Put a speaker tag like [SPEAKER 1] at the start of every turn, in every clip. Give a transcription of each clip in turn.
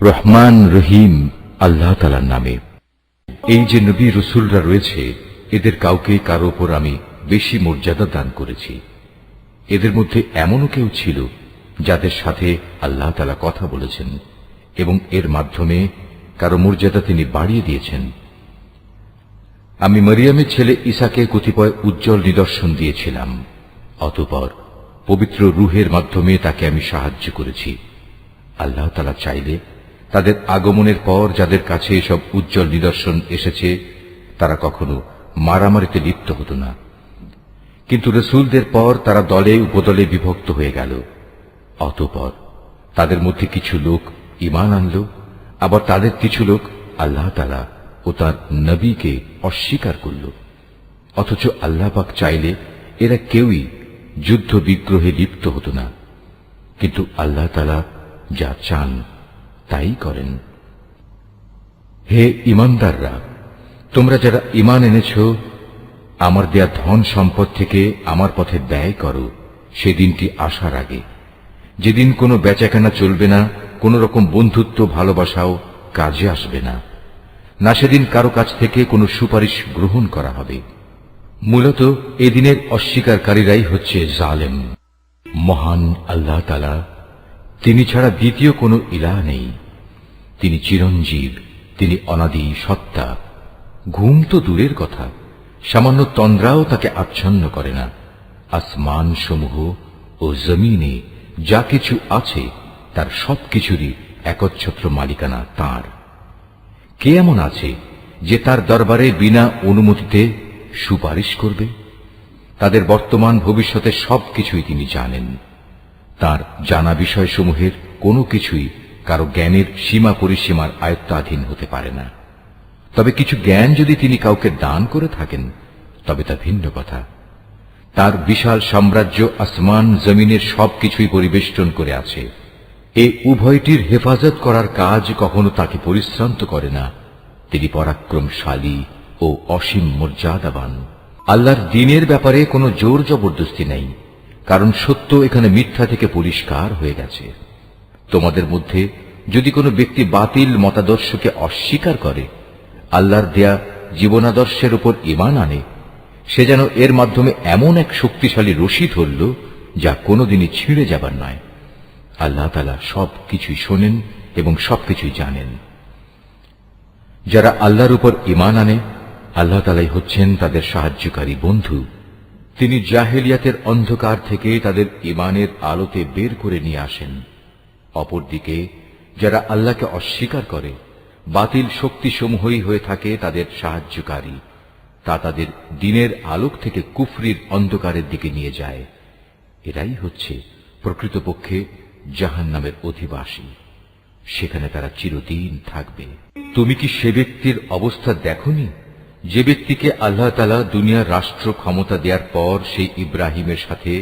[SPEAKER 1] রহমান রহিম আল্লাহ তাআলার নামে। এই যে নবী রসুলরা রয়েছে, এদের কাউকে কারো উপর আমি বেশি মর্যাদা দান করেছি। এদের মধ্যে এমনও কেউ ছিল যাদের সাথে আল্লাহ তাআলা কথা বলেছেন এবং এর মাধ্যমে কারো মর্যাদা তিনি বাড়িয়ে দিয়েছেন। আমি মরিয়মের ছেলে ঈসাকে কতিপয় উজ্জ্বল নিদর্শন দিয়েছিলাম, অতঃপর পবিত্র রূহের মাধ্যমে তাকে আমি সাহায্য করেছি। আল্লাহ তাআলা চাইলে তাদের আগমনের পর যাদের কাছে এসব উজ্জ্বল নিদর্শন এসেছে তারা কখনো মারামারিতে লিপ্ত হতো না, কিন্তু রসুলদের পর তারা দলে উপদলে বিভক্ত হয়ে গেল। অতঃপর তাদের মধ্যে কিছু লোক ঈমান আনল, আবার তাদের কিছু লোক আল্লাহ তাআলা ও তার নবীকে অস্বীকার করল। অথচ আল্লাহ পাক চাইলে এরা কেউই যুদ্ধ বিগ্রহে লিপ্ত হতো না, কিন্তু আল্লাহ তাআলা যা চান তাই করেন। হে ঈমানদাররা, তোমরা যারা ঈমান এনেছ, আমার দেয়া ধন সম্পদ থেকে আমার পথে ব্যয় করো সেদিনটি আসার আগে, যেদিন কোনো বেচাকেনা চলবে না, কোন রকম বন্ধুত্ব ভালোবাসাও কাজে আসবে না, না সেদিন কারো কাছ থেকে কোনো সুপারিশ গ্রহণ করা হবে। মূলত এদিনের অস্বীকারীরাই হচ্ছে জালেম। মহান আল্লাহ তাআলা, তিনি ছাড়া দ্বিতীয় কোনো ইলাহ নেই। তিনি চিরঞ্জীব, তিনি অনাদি সত্তা। ঘুম তো দূরের কথা, সামান্য তন্দ্রাও তাকে আচ্ছন্ন করে না। আসমান সমূহ ও জমিনে যা কিছু আছে তার সবকিছুরই একচ্ছত্র মালিকানা তাঁর। কে এমন আছে যে তার দরবারে বিনা অনুমতিতে সুপারিশ করবে? তাদের বর্তমান ভবিষ্যতের সবকিছুই তিনি জানেন। তার জানা বিষয়সমূহের কোনো কিছুই কারো জ্ঞানের সীমা পরিসীমার আয়ত্তাধীন হতে পারে না। তবে কিছু জ্ঞান যদি তিনি কাউকে দান করে থাকেন তবে তা ভিন্ন কথা। তার বিশাল সাম্রাজ্য আসমান জমিনের সবকিছুই পরিবেষ্টন করে আছে। এ উভয়টির হেফাজত করার কাজ কখনো তাকে পরিশ্রান্ত করে না। তিনি পরাক্রমশালী ও অসীম মর্যাদাবান। আল্লাহর দ্বীনের ব্যাপারে কোনো জোর জবরদস্তি নেই, কারণ সত্য এখানে মিথ্যা থেকে পরিষ্কার হয়ে গেছে। তোমাদের মধ্যে যদি কোনো ব্যক্তি বাতিল মতাদর্শকে অস্বীকার করে আল্লাহর দেয়া জীবনাদর্শের উপর ঈমান আনে, সে যেন এর মাধ্যমে এমন এক শক্তিশালী রশি ধরল যা কোনোদিনই ছিঁড়ে যাবার নয়। আল্লাহ তাআলা সবকিছুই শোনেন এবং সবকিছুই জানেন। যারা আল্লাহর উপর ঈমান আনে, আল্লাহ তাআলাই হচ্ছেন তাদের সাহায্যকারী বন্ধু। তিনি জাহেলিয়াতের অন্ধকার থেকে তাদের ঈমানের আলোতে বের করে নিয়ে আসেন। অপরদিকে যারা আল্লাহকে অস্বীকার করে, বাতিল শক্তিসমূহই হয়ে থাকে তাদের সাহায্যকারী। তা তাদের দ্বীনের আলোক থেকে কুফরির অন্ধকারের দিকে নিয়ে যায়। এরাই হচ্ছে প্রকৃতপক্ষে জাহান্নামের অধিবাসী। সেখানে তারা চিরদিন থাকবে। তুমি কি সে ব্যক্তির অবস্থা দেখোনি যে ব্যক্তিকে আল্লাহ তাআলা দুনিয়ার রাষ্ট্র ক্ষমতা দেওয়ার পর সেই ইব্রাহিমের সাথে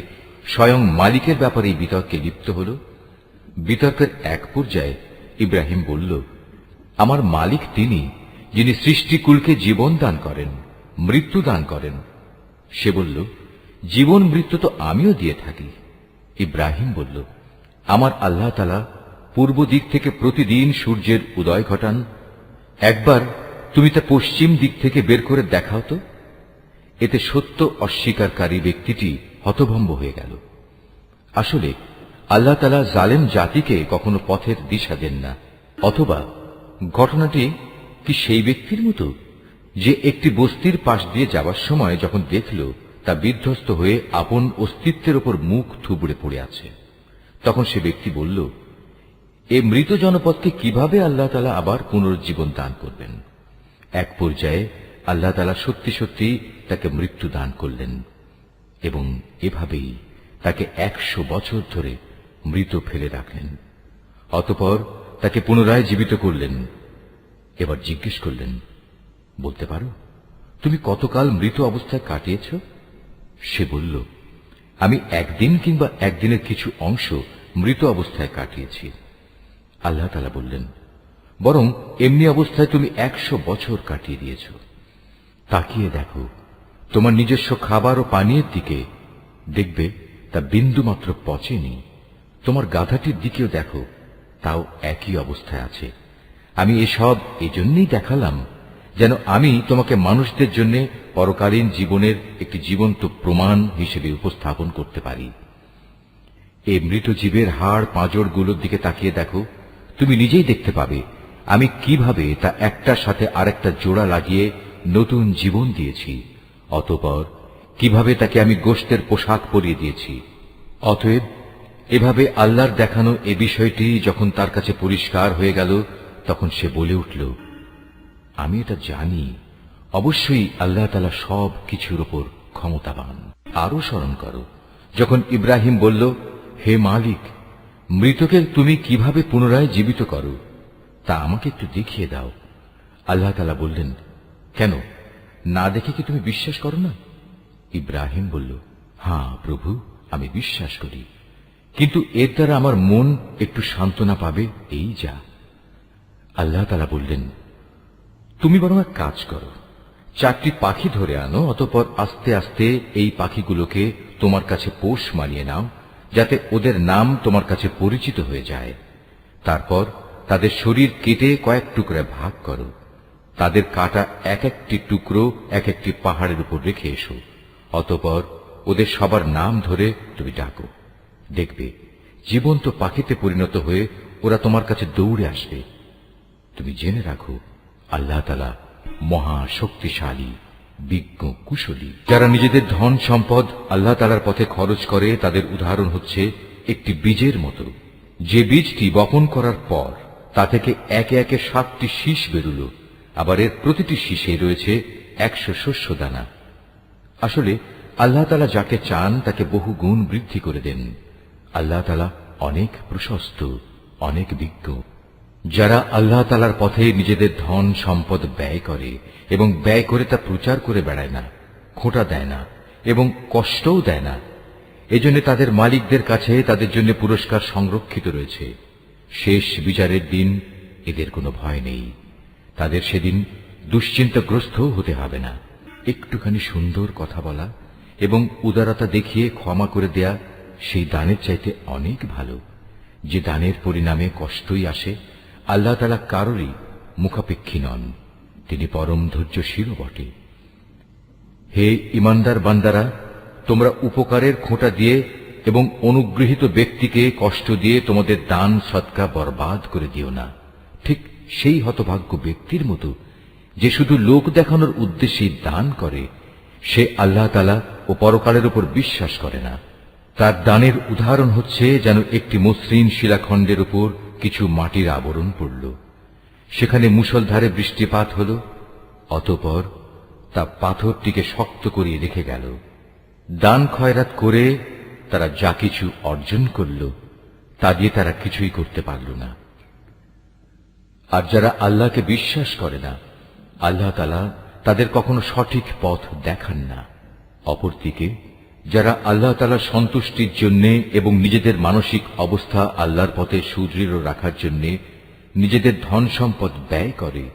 [SPEAKER 1] স্বয়ং মালিকের ব্যাপারে বিতর্কে লিপ্ত হল? বিতর্কের এক পর্যায়ে ইব্রাহিম বলল, আমার মালিক তিনি যিনি সৃষ্টিকুলকে জীবন দান করেন, মৃত্যু দান করেন। সে বলল, জীবন মৃত্যু তো আমিও দিয়ে থাকি। ইব্রাহিম বলল, আমার আল্লাহ তাআলা পূর্ব দিক থেকে প্রতিদিন সূর্যের উদয় ঘটান। একবার তুমি তা পশ্চিম দিক থেকে বের করে দেখাও তো। এতে সত্য অস্বীকারী ব্যক্তিটি হতভম্ব হয়ে গেল। আসলে আল্লাহ তাআলা জালেম জাতিকে কখনো পথের দিশা দেন না। অথবা ঘটনাটি কি সেই ব্যক্তির মতো যে একটি বস্তির পাশ দিয়ে যাবার সময় যখন দেখল তা বিধ্বস্ত হয়ে আপন অস্তিত্বের উপর মুখ থুবড়ে পড়ে আছে, তখন সে ব্যক্তি বলল, এ মৃত জনপদকে কিভাবে আল্লাহ তাআলা আবার পুনরুজ্জীবন দান করবেন? এক পর্যায়ে আল্লাহ তাআলা সত্যি সত্যি তাকে মৃত্যু দান করলেন এবং এভাবেই তাকে 100 বছর ধরে মৃত ফেলে রাখলেন। অতঃপর তাকে পুনরায় জীবিত করলেন। এবার জিজ্ঞেস করলেন, বলতে পারো তুমি কতকাল মৃত অবস্থায় কাটিয়েছ? সে বলল, আমি একদিন কিংবা একদিনের কিছু অংশ মৃত অবস্থায় কাটিয়েছি। আল্লাহ তাআলা বললেন, বরং এমনি অবস্থায় তুমি 100 বছর কাটিয়ে দিয়েছ। তাকিয়ে দেখো তোমার নিজস্ব খাবার ও পানীয়ের দিকে, দেখবে তা বিন্দুমাত্র পচেনি। তোমার গাধাটির দিকেও দেখো, তাও একই অবস্থায় আছে। আমি এসব এজন্যই দেখালাম যেন আমি তোমাকে মানুষদের জন্য পরকালীন জীবনের একটি জীবন্ত প্রমাণ হিসেবে উপস্থাপন করতে পারি। এই মৃত জীবের হাড় পাঁজরগুলোর দিকে তাকিয়ে দেখো, তুমি নিজেই দেখতে পাবে আমি কিভাবে তা একটার সাথে আরেকটা জোড়া লাগিয়ে নতুন জীবন দিয়েছি। অতঃপর কিভাবে তাকে আমি গোশতের পোশাক পরিয়ে দিয়েছি। অতএব এভাবে আল্লাহর দেখানো এ বিষয়টি যখন তার কাছে পরিষ্কার হয়ে গেল, তখন সে বলে উঠল, আমি এটা জানি, অবশ্যই আল্লাহ তাআলা সব কিছুর উপর ক্ষমতাবান। আরো স্মরণ করো যখন ইব্রাহিম বলল, হে মালিক, মৃতকে তুমি কিভাবে পুনরায় জীবিত করো তা আমাকে একটু দেখিয়ে দাও। আল্লাহ তাআলা বললেন, কেন, না দেখে কি তুমি বিশ্বাস করো না? ইব্রাহিম বলল, হ্যাঁ প্রভু, আমি বিশ্বাস করি, কিন্তু এর দ্বারা আমার মন একটু সান্ত্বনা পাবে, এই যা। আল্লাহ তাআলা বললেন, তুমি বরং এক কাজ করো, 4টি পাখি ধরে আনো, অতঃপর আস্তে আস্তে এই পাখিগুলোকে তোমার কাছে পোষ মানিয়ে নাও, যাতে ওদের নাম তোমার কাছে পরিচিত হয়ে যায়। তারপর তাদের শরীর কেটে কয়েক টুকরা ভাগ করো, তাদের কাটা এক একটি টুকরো এক একটি পাহাড়ের উপর রেখে এসো। অতঃপর ওদের সবার নাম ধরে তুমি ডাকো, দেখবে জীবন্ত পাখিতে পরিণত হয়ে ওরা তোমার কাছে দৌড়ে আসবে। তুমি জেনে রাখো, আল্লাহ তাআলা মহা শক্তিশালী, বিজ্ঞ, কুশলী। যারা নিজেদের ধন সম্পদ আল্লাহ তাআলার পথে খরচ করে, তাদের উদাহরণ হচ্ছে একটি বীজের মতো, যে বীজটি বপন করার পর তা থেকে একে একে 7টি শীষ বেরুল, আবার এর প্রতিটি শীষে রয়েছে 100 শস্য দানা। আসলে আল্লাহ তাআলা যাকে চান তাকে বহু গুণ বৃদ্ধি করে দেন। আল্লাহ তাআলা অনেক প্রশস্ত, অনেক বিজ্ঞ। যারা আল্লাহ তাআলার পথে নিজেদের ধন সম্পদ ব্যয় করে এবং ব্যয় করে তা প্রচার করে বেড়ায় না, খোঁটা দেয় না এবং কষ্টও দেয় না, এজন্য তাদের মালিকদের কাছে তাদের জন্য পুরস্কার সংরক্ষিত রয়েছে। শেষ বিচারের দিন এদের কোনো ভয় নেই, তাদের সেদিন দুশ্চিন্তাগ্রস্ত হতে হবে না। একটুখানি সুন্দর কথা বলা এবং উদারতা দেখিয়ে ক্ষমা করে দেয়া সেই দানের চাইতে অনেক ভালো, যে দানের পরিণামে কষ্টই আসে। আল্লাহ তাআলা কারোরই মুখাপেক্ষী নন, তিনি পরম ধৈর্যশীল বটে। হে ঈমানদার বান্দারা, তোমরা উপকারের খোঁটা দিয়ে এবং অনুগৃহীত ব্যক্তিকে কষ্ট দিয়ে তোমাদের দান সদকা বরবাদ করে দিও না, ঠিক সেই হতভাগ্য ব্যক্তির মতো যে শুধু লোক দেখানোর উদ্দেশ্যে দান করে, সে আল্লাহ তাআলা ও পরকালের উপর বিশ্বাস করে না। তার দানের উদাহরণ হচ্ছে যেন একটি মসৃণ শিলাখণ্ডের উপর কিছু মাটির আবরণ পড়ল, সেখানে মুষলধারে বৃষ্টিপাত হল, অতঃপর তা পাথরটিকে শক্ত করিয়ে রেখে গেল। দান খয়রাত করে তারা যা কিছু অর্জন করল, তা দিয়ে তারা কিছুই করতে পারল না। আর যারা আল্লাহকে বিশ্বাস করে না, আল্লাহ তাআলা তাদের কখনো সঠিক পথ দেখান না। অপরদিকে যারা আল্লাহ তাআলার সন্তুষ্টির জন্য এবং নিজেদের মানসিক অবস্থা আল্লাহর পথে সুদৃঢ় রাখার জন্য নিজেদের ধন সম্পদ ব্যয় করে,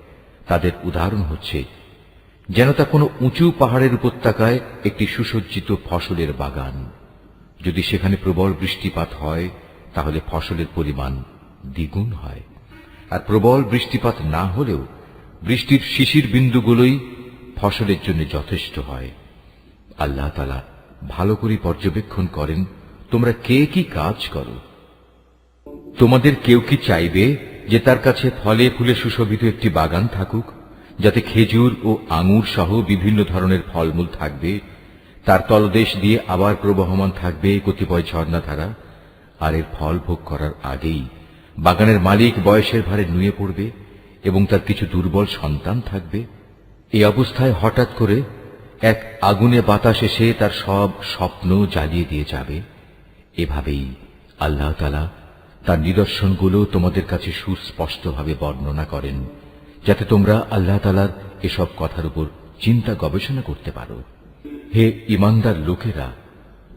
[SPEAKER 1] তাদের উদাহরণ হচ্ছে যেন তা কোনো উঁচু পাহাড়ের উপত্যকায় একটি সুসজ্জিত ফসলের বাগান। যদি সেখানে প্রবল বৃষ্টিপাত হয়, তাহলে ফসলের পরিমাণ দ্বিগুণ হয়, আর প্রবল বৃষ্টিপাত না হলেও বৃষ্টির শিশির বিন্দুগুলোই ফসলের জন্য যথেষ্ট হয়। আল্লাহ তাআলা ভালো করে পর্যবেক্ষণ করেন তোমরা কে কি কাজ করো। তোমাদের কেউ কি চাইবে যে তার কাছে ফলে ফুলে সুশোভিত একটি বাগান থাকুক, যাতে খেজুর ও আঙুর সহ বিভিন্ন ধরনের ফলমূল থাকবে, তার তলদেশ দিয়ে আবার প্রবহমান থাকবে কতিপয় ঝর্ণাধারা, আর এর ফল ভোগ করার আগেই বাগানের মালিক বয়সের ভারে নুয়ে পড়বে এবং তার কিছু দুর্বল সন্তান থাকবে। এই অবস্থায় হঠাৎ করে এক আগুনে বাতাস এসে তার সব স্বপ্ন জ্বালিয়ে দিয়ে যাবে। এভাবেই আল্লাহ তাআলা তার নিদর্শনগুলো তোমাদের কাছে সুস্পষ্টভাবে বর্ণনা করেন, যাতে তোমরা আল্লাহ তাআলার এসব কথার উপর চিন্তা গবেষণা করতে পারো। হে ঈমানদার লোকেরা,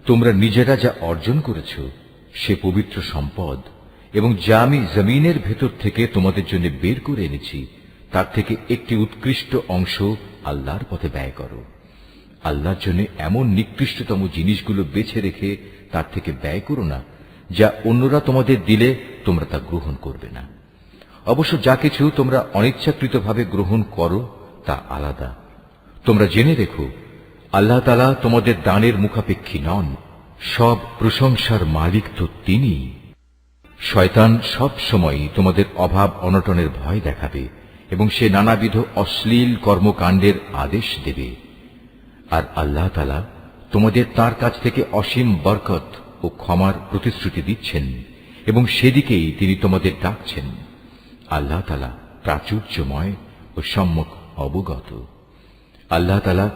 [SPEAKER 1] তোমরা নিজেরা যা অর্জন করেছ সে পবিত্র সম্পদ এবং যা আমি জমিনের ভেতর থেকে তোমাদের জন্য বের করে এনেছি, তার থেকে একটি উৎকৃষ্ট অংশ আল্লাহর পথে ব্যয় করো। আল্লাহর জন্য এমন নিকৃষ্টতম জিনিসগুলো বেছে রেখে তার থেকে ব্যয় করো না, যা অন্যরা তোমাদের দিলে তোমরা তা গ্রহণ করবে না। অবশ্য যা কিছু তোমরা অনিচ্ছাকৃতভাবে গ্রহণ করো তা আলাদা। তোমরা জেনে রেখো, আল্লাহ তাআলা তোমাদের দানের মুখাপেক্ষী নন। সব প্রশংসার মালিক তো তিনিই। শয়তান সব সময় তোমাদের অভাব অনটনের ভয় দেখাবে এবং সে নানাবিধ অশ্লীল কর্মকাণ্ডের আদেশ দেবে। আর আল্লাহ তাআলা তোমাদের তার কাছ থেকে অসীম বরকত ও ক্ষমার প্রতিশ্রুতি দিচ্ছেন এবং সেদিকেই তিনি তোমাদের ডাকছেন। আল্লাহ তাআলা প্রাচুর্যময় ও সম্যক অবগত। আল্লাহ তাআলা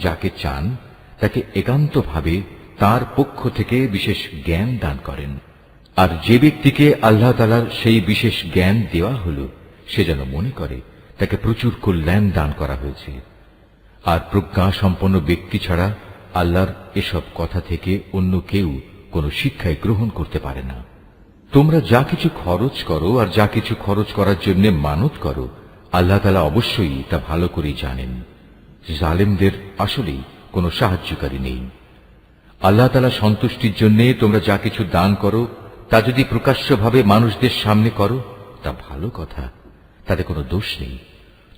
[SPEAKER 1] যাকে চান তাকে একান্তভাবে তার পক্ষ থেকে বিশেষ জ্ঞান দান করেন। আর যে ব্যক্তিকে আল্লাহ তাআলার সেই বিশেষ জ্ঞান দেওয়া হলো, সে যেন মনে করে তাকে প্রচুর কল্যাণ দান করা হয়েছে। আর প্রজ্ঞা সম্পন্ন ব্যক্তি ছাড়া আল্লাহর এসব কথা থেকে অন্য কেউ কোনো শিক্ষাই গ্রহণ করতে পারে না। তোমরা যা কিছু খরচ করো আর যা কিছু খরচ করার জন্য মানত করো, আল্লাহ তাআলা অবশ্যই তা ভালো করেই জানেন। জালেমদের আসলেই কোনো সাহায্যকারী নেই। আল্লাহ তাআলা সন্তুষ্টির জন্য তোমরা যা কিছু দান করো, তা যদি প্রকাশ্যভাবে মানুষদের সামনে করো তা ভালো কথা, তাতে কোনো দোষ নেই।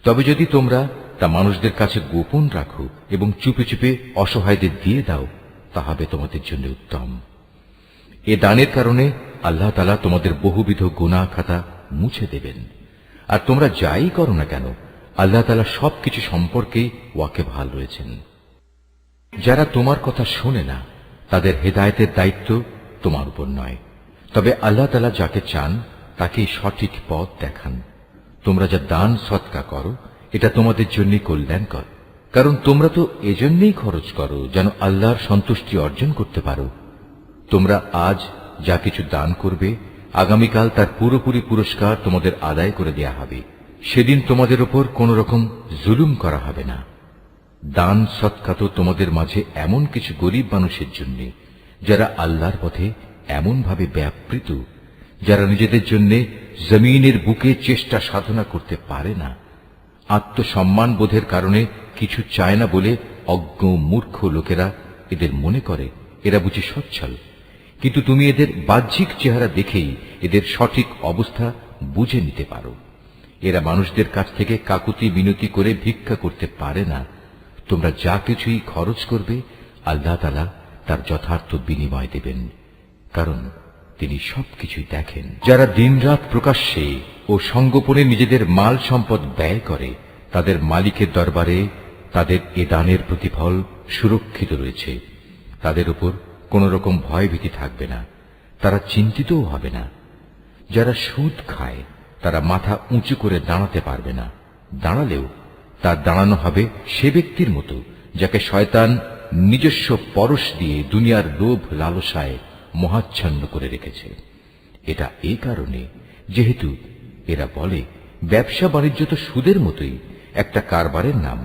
[SPEAKER 1] তবে যদি তোমরা তা মানুষদের কাছে গোপন রাখো এবং চুপে চুপে অসহায়দের দিয়ে দাও, তা হবে তোমাদের জন্য উত্তম। এ দানের কারণে আল্লাহ তাআলা তোমাদের বহুবিধ গুনাহ খাতা মুছে দেবেন। আর তোমরা যাই করো না কেন, আল্লাহ তাআলা সবকিছু সম্পর্কেই ওয়াকিবহাল রয়েছেন। যারা তোমার কথা শোনে না, তাদের হেদায়েতের দায়িত্ব তোমার উপর নয়, তবে আল্লাহ তাআলা যাকে চান তাকেই সঠিক পথ দেখান। তোমরা যা দান সদকা করো, এটা তোমাদের জন্য কল্যাণকর, কারণ তোমরা তো এজন্যই খরচ করো যেন আল্লাহর সন্তুষ্টি অর্জন করতে পারো। তোমরা আজ যা কিছু দান করবে, আগামীকাল তার পুরোপুরি পুরস্কার তোমাদের আদায় করে দেয়া হবে। সেদিন তোমাদের উপর কোন রকম জুলুম করা হবে না। দান সদকা তো তোমাদের মাঝে এমন কিছু গরিব মানুষের জন্য, যারা আল্লাহর পথে এমন ভাবে ব্যাপৃত, যারা নিজেদের জন্য জমিনের বুকে চেষ্টা সাধনা করতে পারে না। আত্মসম্মান বোধের কারণে কিছু চায় না বলে অজ্ঞ মূর্খ লোকেরা এদের মনে করে এরা বুঝি সচ্ছল, কিন্তু তুমি এদের বাহ্যিক চেহারা দেখেই এদের সঠিক অবস্থা বুঝে নিতে পারো। এরা মানুষদের কাছ থেকে কাকুতি মিনতি করে ভিক্ষা করতে পারে না। তোমরা যা কিছুই খরচ করবে, আল্লাহ তাআলা তার যথার্থ বিনিময় দেবেন, কারণ তিনি সবকিছুই দেখেন। যারা দিনরাত প্রকাশ্যে ও সঙ্গোপনে নিজেদের মাল সম্পদ ব্যয় করে, তাদের মালিকের দরবারে তাদের এ দানের প্রতিফল সুরক্ষিত রয়েছে। তাদের উপর কোন রকম ভয়ভীতি থাকবে না, তারা চিন্তিতও হবে না। যারা সুদ খায়, তারা মাথা উঁচু করে দাঁড়াতে পারবে না। দাঁড়ালেও তার দাঁড়ানো হবে সে ব্যক্তির মতো যাকে শয়তান নিজস্ব পরশ দিয়ে দুনিয়ার লোভ লালসায় মহাচ্ছন্ন করে রেখেছে। এটা এই কারণে যেহেতু এরা বলে ব্যবসা বাণিজ্য তো সুদের মতোই একটা কারবারের নাম,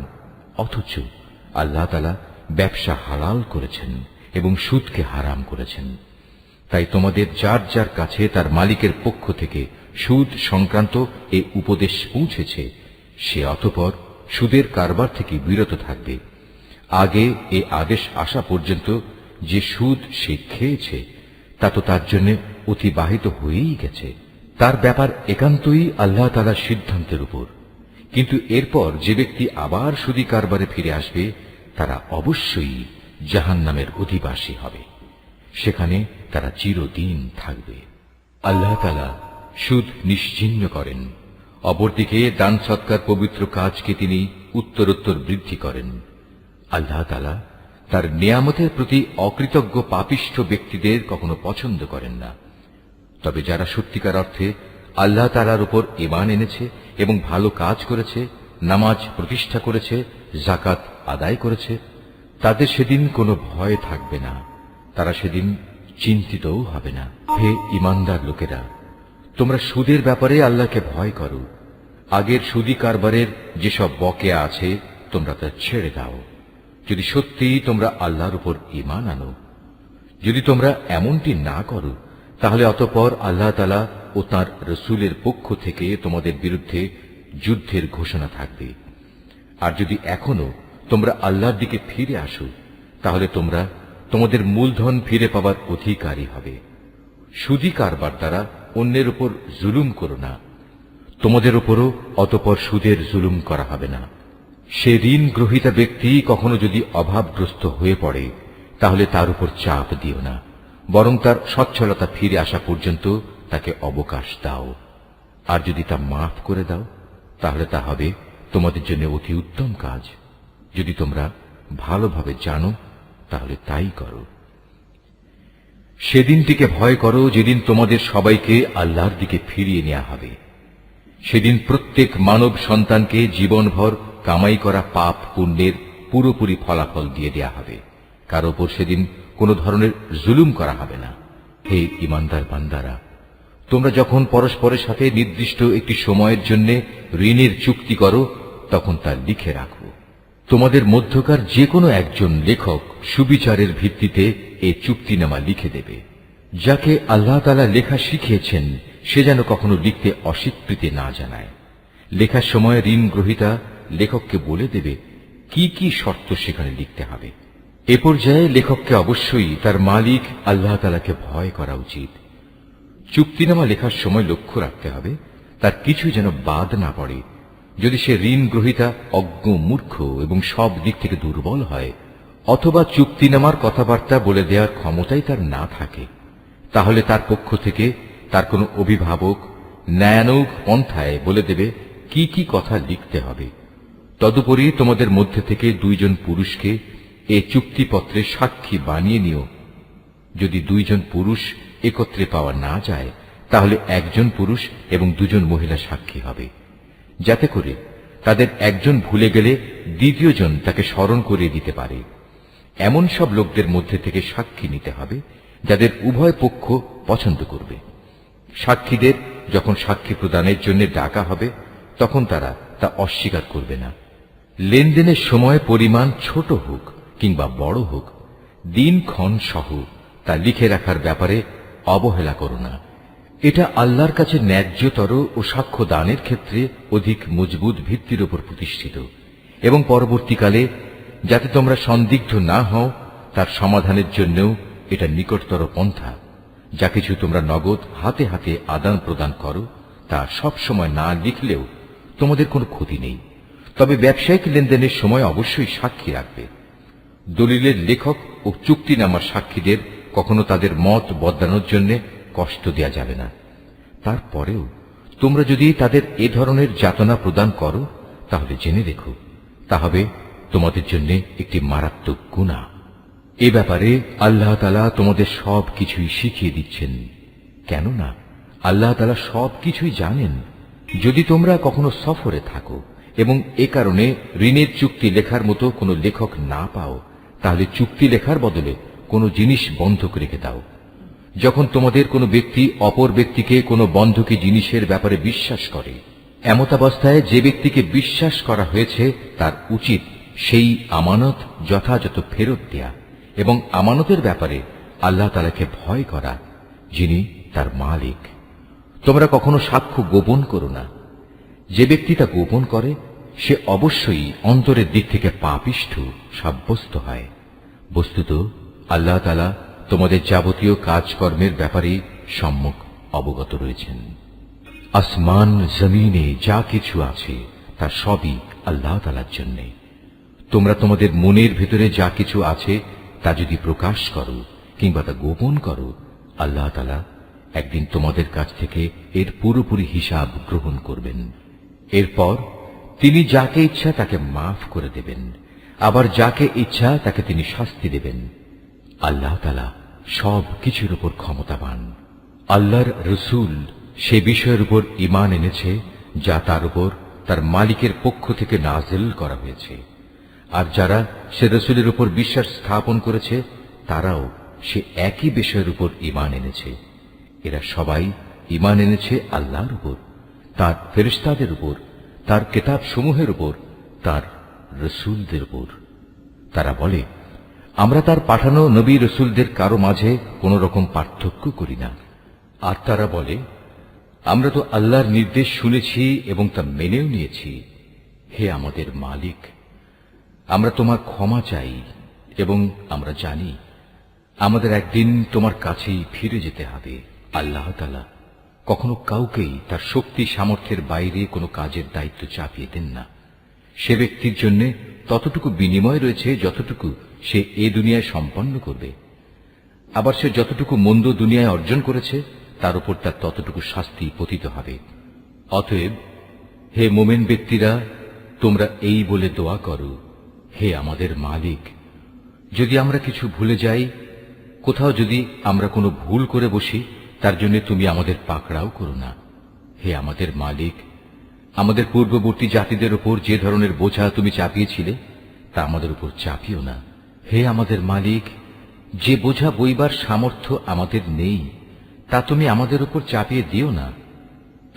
[SPEAKER 1] অথচ আল্লাহ তাআলা ব্যবসা হালাল করেছেন এবং সুদকে হারাম করেছেন। তাই তোমাদের যার যার কাছে তার মালিকের পক্ষ থেকে সুদ সংক্রান্ত এ উপদেশ পৌঁছেছে, সে অতঃপর সুদের কারবার থেকে বিরত থাকবে। আগে এ আদেশ আসা পর্যন্ত যে সুদ সে খেয়েছে তা তো তার জন্য অতিবাহিত হয়েই গেছে। তার ব্যাপার একান্তই আল্লাহ তাআলার সিদ্ধান্তের উপর। কিন্তু এরপর যে ব্যক্তি আবার সুদী কারবারে ফিরে আসবে, তারা অবশ্যই জাহান্নামের অধিবাসী হবে, সেখানে তারা চিরদিন থাকবে। আল্লাহ তাআলা সুদ নিশ্চিহ্ন করেন, অপরদিকে দান সৎকার পবিত্র কাজকে তিনি উত্তরোত্তর বৃদ্ধি করেন। আল্লাহ তাআলা তার নিয়ামতের প্রতি অকৃতজ্ঞ পাপিষ্ঠ ব্যক্তিদের কখনো পছন্দ করেন না। তবে যারা সত্যিকার অর্থে আল্লাহ তাআলার উপর ঈমান এনেছে এবং ভালো কাজ করেছে, নামাজ প্রতিষ্ঠা করেছে, যাকাত আদায় করেছে, তাদের সেদিন কোনো ভয় থাকবে না, তারা সেদিন চিন্তিতও হবে না। হে ঈমানদার লোকেরা, তোমরা সুদের ব্যাপারে আল্লাহকে ভয় করো। আগের সুদী কারবারের যেসব বকেয়া আছে তোমরা তা ছেড়ে দাও, যদি সত্যিই তোমরা আল্লাহর উপর ঈমান আনো। যদি তোমরা এমনটি না করো, তাহলে অতঃপর আল্লাহ তাআলা ও তাঁর রাসূলের পক্ষ থেকে তোমাদের বিরুদ্ধে যুদ্ধের ঘোষণা থাকবে। আর যদি এখনো তোমরা আল্লাহর দিকে ফিরে আসো, তাহলে তোমরা তোমাদের মূলধন ফিরে পাবার অধিকারী হবে। সুদী কারবার দ্বারা অন্যের উপর জুলুম করো না, তোমাদের উপরও অতঃপর সুদের জুলুম করা হবে না। সে ঋণ গ্রহীতা ব্যক্তি কখনো যদি অভাবগ্রস্ত হয়ে পড়ে তাহলে তার উপর চাপ দিও না, বরং তার সচ্ছলতা ফিরে আসা পর্যন্ত তাকে অবকাশ দাও। আর যদি তা মাফ করে দাও তাহলে তা হবে তোমাদের জন্য অতি উত্তম কাজ। যদি তোমরা ভালোভাবে জানো তাহলে তাই করো। সেদিনটিকে ভয় করো যেদিন তোমাদের সবাইকে আল্লাহর দিকে ফিরিয়ে নেওয়া হবে। সেদিন প্রত্যেক মানব সন্তানকে জীবনভর কামাই করা পাপ পুণ্যের পুরোপুরি ফলাফল দিয়ে দেয়া হবে। কারো উপর সেদিন কোনো ধরনের জুলুম করা হবে না। হে ঈমানদার বান্দারা, তোমরা যখন পরস্পরের সাথে নির্দিষ্ট একটি সময়ের জন্য ঋণের চুক্তি করো তখন তা লিখে রাখো। তোমাদের মধ্যকার যে কোনো একজন লেখক সুবিচারের ভিত্তিতে এ চুক্তিনামা লিখে দেবে। যাকে আল্লাহ তাআলা লেখা শিখিয়েছেন সে যেন কখনো লিখতে অস্বীকৃতি না জানায়। লেখার সময় ঋণ গ্রহীতা লেখককে বলে দেবে কি কি শর্ত সেখানে লিখতে হবে। এ পর্যায়ে লেখককে অবশ্যই তার মালিক আল্লাহ তাআলাকে ভয় করা উচিত। চুক্তিনামা লেখার সময় লক্ষ্য রাখতে হবে তার কিছু যেন বাদ না পড়ে। যদি সে ঋণ গ্রহীতা অজ্ঞ, মূর্খ এবং সব দিক থেকে দুর্বল হয়, অথবা চুক্তিনামার কথাবার্তা বলে দেওয়ার ক্ষমতাই তার না থাকে, তাহলে তার পক্ষ থেকে তার কোনো অভিভাবক ন্যায়ানুগ পন্থায় বলে দেবে কি কি কথা লিখতে হবে। তদুপরি তোমাদের মধ্যে থেকে দুইজন পুরুষকে এ চুক্তিপত্রে সাক্ষী বানিয়ে নিও। যদি দুইজন পুরুষ একত্রে পাওয়া না যায় তাহলে একজন পুরুষ এবং দুজন মহিলা সাক্ষী হবে, যাতে করে তাদের একজন ভুলে গেলে দ্বিতীয়জন তাকে স্মরণ করিয়ে দিতে পারে। এমন সব লোকদের মধ্যে থেকে সাক্ষী নিতে হবে যাদের উভয় পক্ষ পছন্দ করবে। সাক্ষীদের যখন সাক্ষী প্রদানের জন্য ডাকা হবে তখন তারা তা অস্বীকার করবে না। লেনদেনের সময় পরিমাণ ছোট হোক কিংবা বড় হোক, দিনক্ষণ সহ তা লিখে রাখার ব্যাপারে অবহেলা করো না। এটা আল্লাহর কাছে ন্যায্যতর ও সাক্ষ্য দানের ক্ষেত্রে অধিক মজবুত ভিত্তির উপর প্রতিষ্ঠিত, এবং পরবর্তীকালে যাতে তোমরা সন্দিগ্ধ না হও তার সমাধানের জন্যও এটা নিকটতর পন্থা। যা কিছু তোমরা নগদ হাতে হাতে আদান প্রদান করো তা সব সময় না লিখলেও তোমাদের কোনো ক্ষতি নেই, তবে ব্যবসায়িক লেনদেনের সময় অবশ্যই সাক্ষী রাখবে। দলিলের লেখক ও চুক্তিনামার সাক্ষীদের কখনো তাদের মত বদলানোর জন্য কষ্ট দেয়া যাবে না। তারপরেও তোমরা যদি তাদের এ ধরনের যাতনা প্রদান করো তাহলে জেনে রেখো তা হবে তোমাদের জন্য একটি মারাত্মক গুনাহ। এ ব্যাপারে আল্লাহ তাআলা তোমাদের সব কিছুই শিখিয়ে দিচ্ছেন, কেননা আল্লাহ তাআলা সব কিছুই জানেন। যদি তোমরা কখনো সফরে থাকো এবং এ কারণে ঋণের চুক্তি লেখার মতো কোনো লেখক না পাও, তাহলে চুক্তি লেখার বদলে কোনো জিনিস বন্ধক রেখে দাও। যখন তোমাদের কোনো ব্যক্তি অপর ব্যক্তিকে কোনো বন্ধকি জিনিসের ব্যাপারে বিশ্বাস করে, এমতাবস্থায় যে ব্যক্তিকে বিশ্বাস করা হয়েছে তার উচিত সেই আমানত যথাযথ ফেরত দেয়া এবং আমানতের ব্যাপারে আল্লাহ তাআলাকে ভয় করা, যিনি তার মালিক। তোমরা কখনো সাক্ষ্য গোপন করো না। যে ব্যক্তি তা গোপন করে সে অবশ্যই অন্তরের দিক থেকে পাপিষ্ঠ সাব্যস্ত হয়। বস্তুত আল্লাহ তাআলা তোমাদের যাবতীয় কাজকর্মের ব্যাপারে সম্যক অবগত রয়েছেন। আসমান জমিনে যা কিছু আছে তা সবই আল্লাহ তাআলার জন্য। তোমরা তোমাদের মনের ভেতরে যা কিছু আছে তা যদি প্রকাশ করো কিংবা তা গোপন করো, আল্লাহ তাআলা একদিন তোমাদের কাছ থেকে এর পুরোপুরি হিসাব গ্রহণ করবেন। এরপর তিনি যাকে ইচ্ছা তাকে মাফ করে দেবেন, আবার যাকে ইচ্ছা তাকে তিনি শাস্তি দেবেন। আল্লাহ তাআলা সব কিছুর উপর ক্ষমতাবান। আল্লাহর রসূল সে বিষয়ের উপর ঈমান এনেছে যা তার উপর তার মালিকের পক্ষ থেকে নাযিল করা হয়েছে, আর যারা সে রসূলের উপর বিশ্বাস স্থাপন করেছে তারাও সে একই বিষয়ের উপর ঈমান এনেছে। এরা সবাই ঈমান এনেছে আল্লাহর উপর, তার ফেরেশতাদের উপর, তার কিতাব সমূহের উপর, তার রসূলদের উপর। তারা বলে, আমরা তার পাঠানো নবী রসূলদের কারো মাঝে কোন রকম পার্থক্য করি না। আর তারা বলে, আমরা তো আল্লাহর নির্দেশ শুনেছি এবং তা মেনেও নিয়েছি। হে আমাদের মালিক, আমরা তোমার ক্ষমা চাই এবং আমরা জানি আমাদের একদিন তোমার কাছেই ফিরে যেতে হবে। আল্লাহ তাআলা কখনো কাউকেই তার শক্তি সামর্থ্যের বাইরে কোনো কাজের দায়িত্ব চাপিয়ে দেন না। সে ব্যক্তির জন্য ততটুকু বিনিময় রয়েছে যতটুকু সে এ দুনিয়ায় সম্পন্ন করবে। আবার সে যতটুকু মন্দ দুনিয়ায় অর্জন করেছে তার উপর তার ততটুকু শাস্তি পতিত হবে। অতএব হে মোমেন ব্যক্তিরা, তোমরা এই বলে দোয়া করো, হে আমাদের মালিক, যদি আমরা কিছু ভুলে যাই, কোথাও যদি আমরা কোনো ভুল করে বসি, তার জন্য তুমি আমাদের পাকড়াও করো না। হে আমাদের মালিক, আমাদের পূর্ববর্তী জাতিদের উপর যে ধরনের বোঝা তুমি চাপিয়েছিলে তা আমাদের উপর চাপিও না। হে আমাদের মালিক, যে বোঝা বইবার সামর্থ্য আমাদের নেই তা তুমি আমাদের উপর চাপিয়ে দিও না।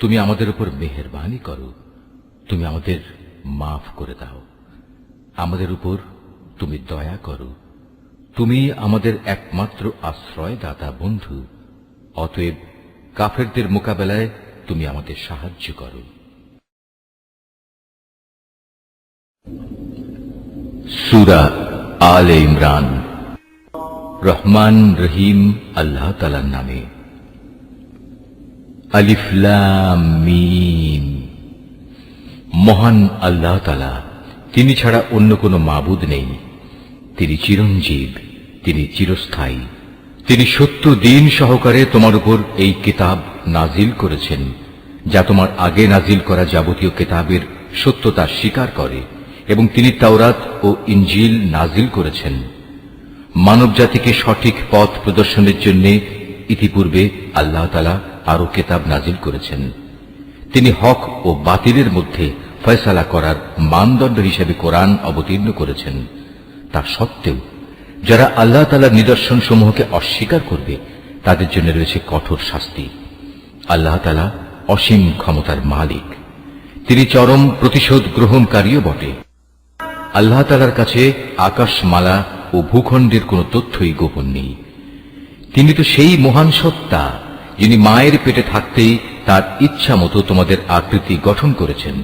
[SPEAKER 1] তুমি আমাদের উপর মেহেরবানি করো, তুমি আমাদের মাফ করে দাও, আমাদের উপর তুমি দয়া করো। তুমি আমাদের একমাত্র আশ্রয়দাতা বন্ধু। অতএব কাফেরদের মোকাবেলায় তুমি আমাদের সাহায্য করো। সূরা আলে ইমরান। রহমান রহিম আল্লাহ তাআলার নামে। আলিফ লাম মিম। মহান আল্লাহ তাআলা, তিনি ছাড়া অন্য কোনো মাবুদ নেই। তিনি চিরঞ্জীব, তিনি চিরস্থায়ী। তিনি সত্য দিন সহকারে তোমার উপর এই কিতাব নাজিল করেছেন, যা তোমার আগে নাজিল করা যাবতীয় কিতাবের সত্যতা স্বীকার করে, এবং তিনি তাওরাত ও ইনজিল নাজিল করেছেন মানব জাতিকে সঠিক পথ প্রদর্শনের জন্য। ইতিপূর্বে আল্লাহ তাআলা আরো কিতাব নাজিল করেছেন। তিনি হক ও বাতিলের মধ্যে ফয়সালা করার মানদণ্ড হিসেবে কোরআন অবতীর্ণ করেছেন। তা সত্ত্বেও যারা আল্লাহ তাআলার নিদর্শন সমূহকে অস্বীকার করবে তাদের জন্য রয়েছে কঠোর শাস্তি। আল্লাহ তাআলা অসীম ক্ষমতার মালিক, তিনি চরম প্রতিশোধ গ্রহণকারীও বটে। আল্লাহ তাআলার কাছে আকাশমালা ও ভূখণ্ডের কোনো তথ্যই গোপন নেই। তিনি তো সেই মহান সত্তা যিনি মায়ের পেটে থাকতেই তার ইচ্ছা মতো তোমাদের আকৃতি গঠন করেছেন।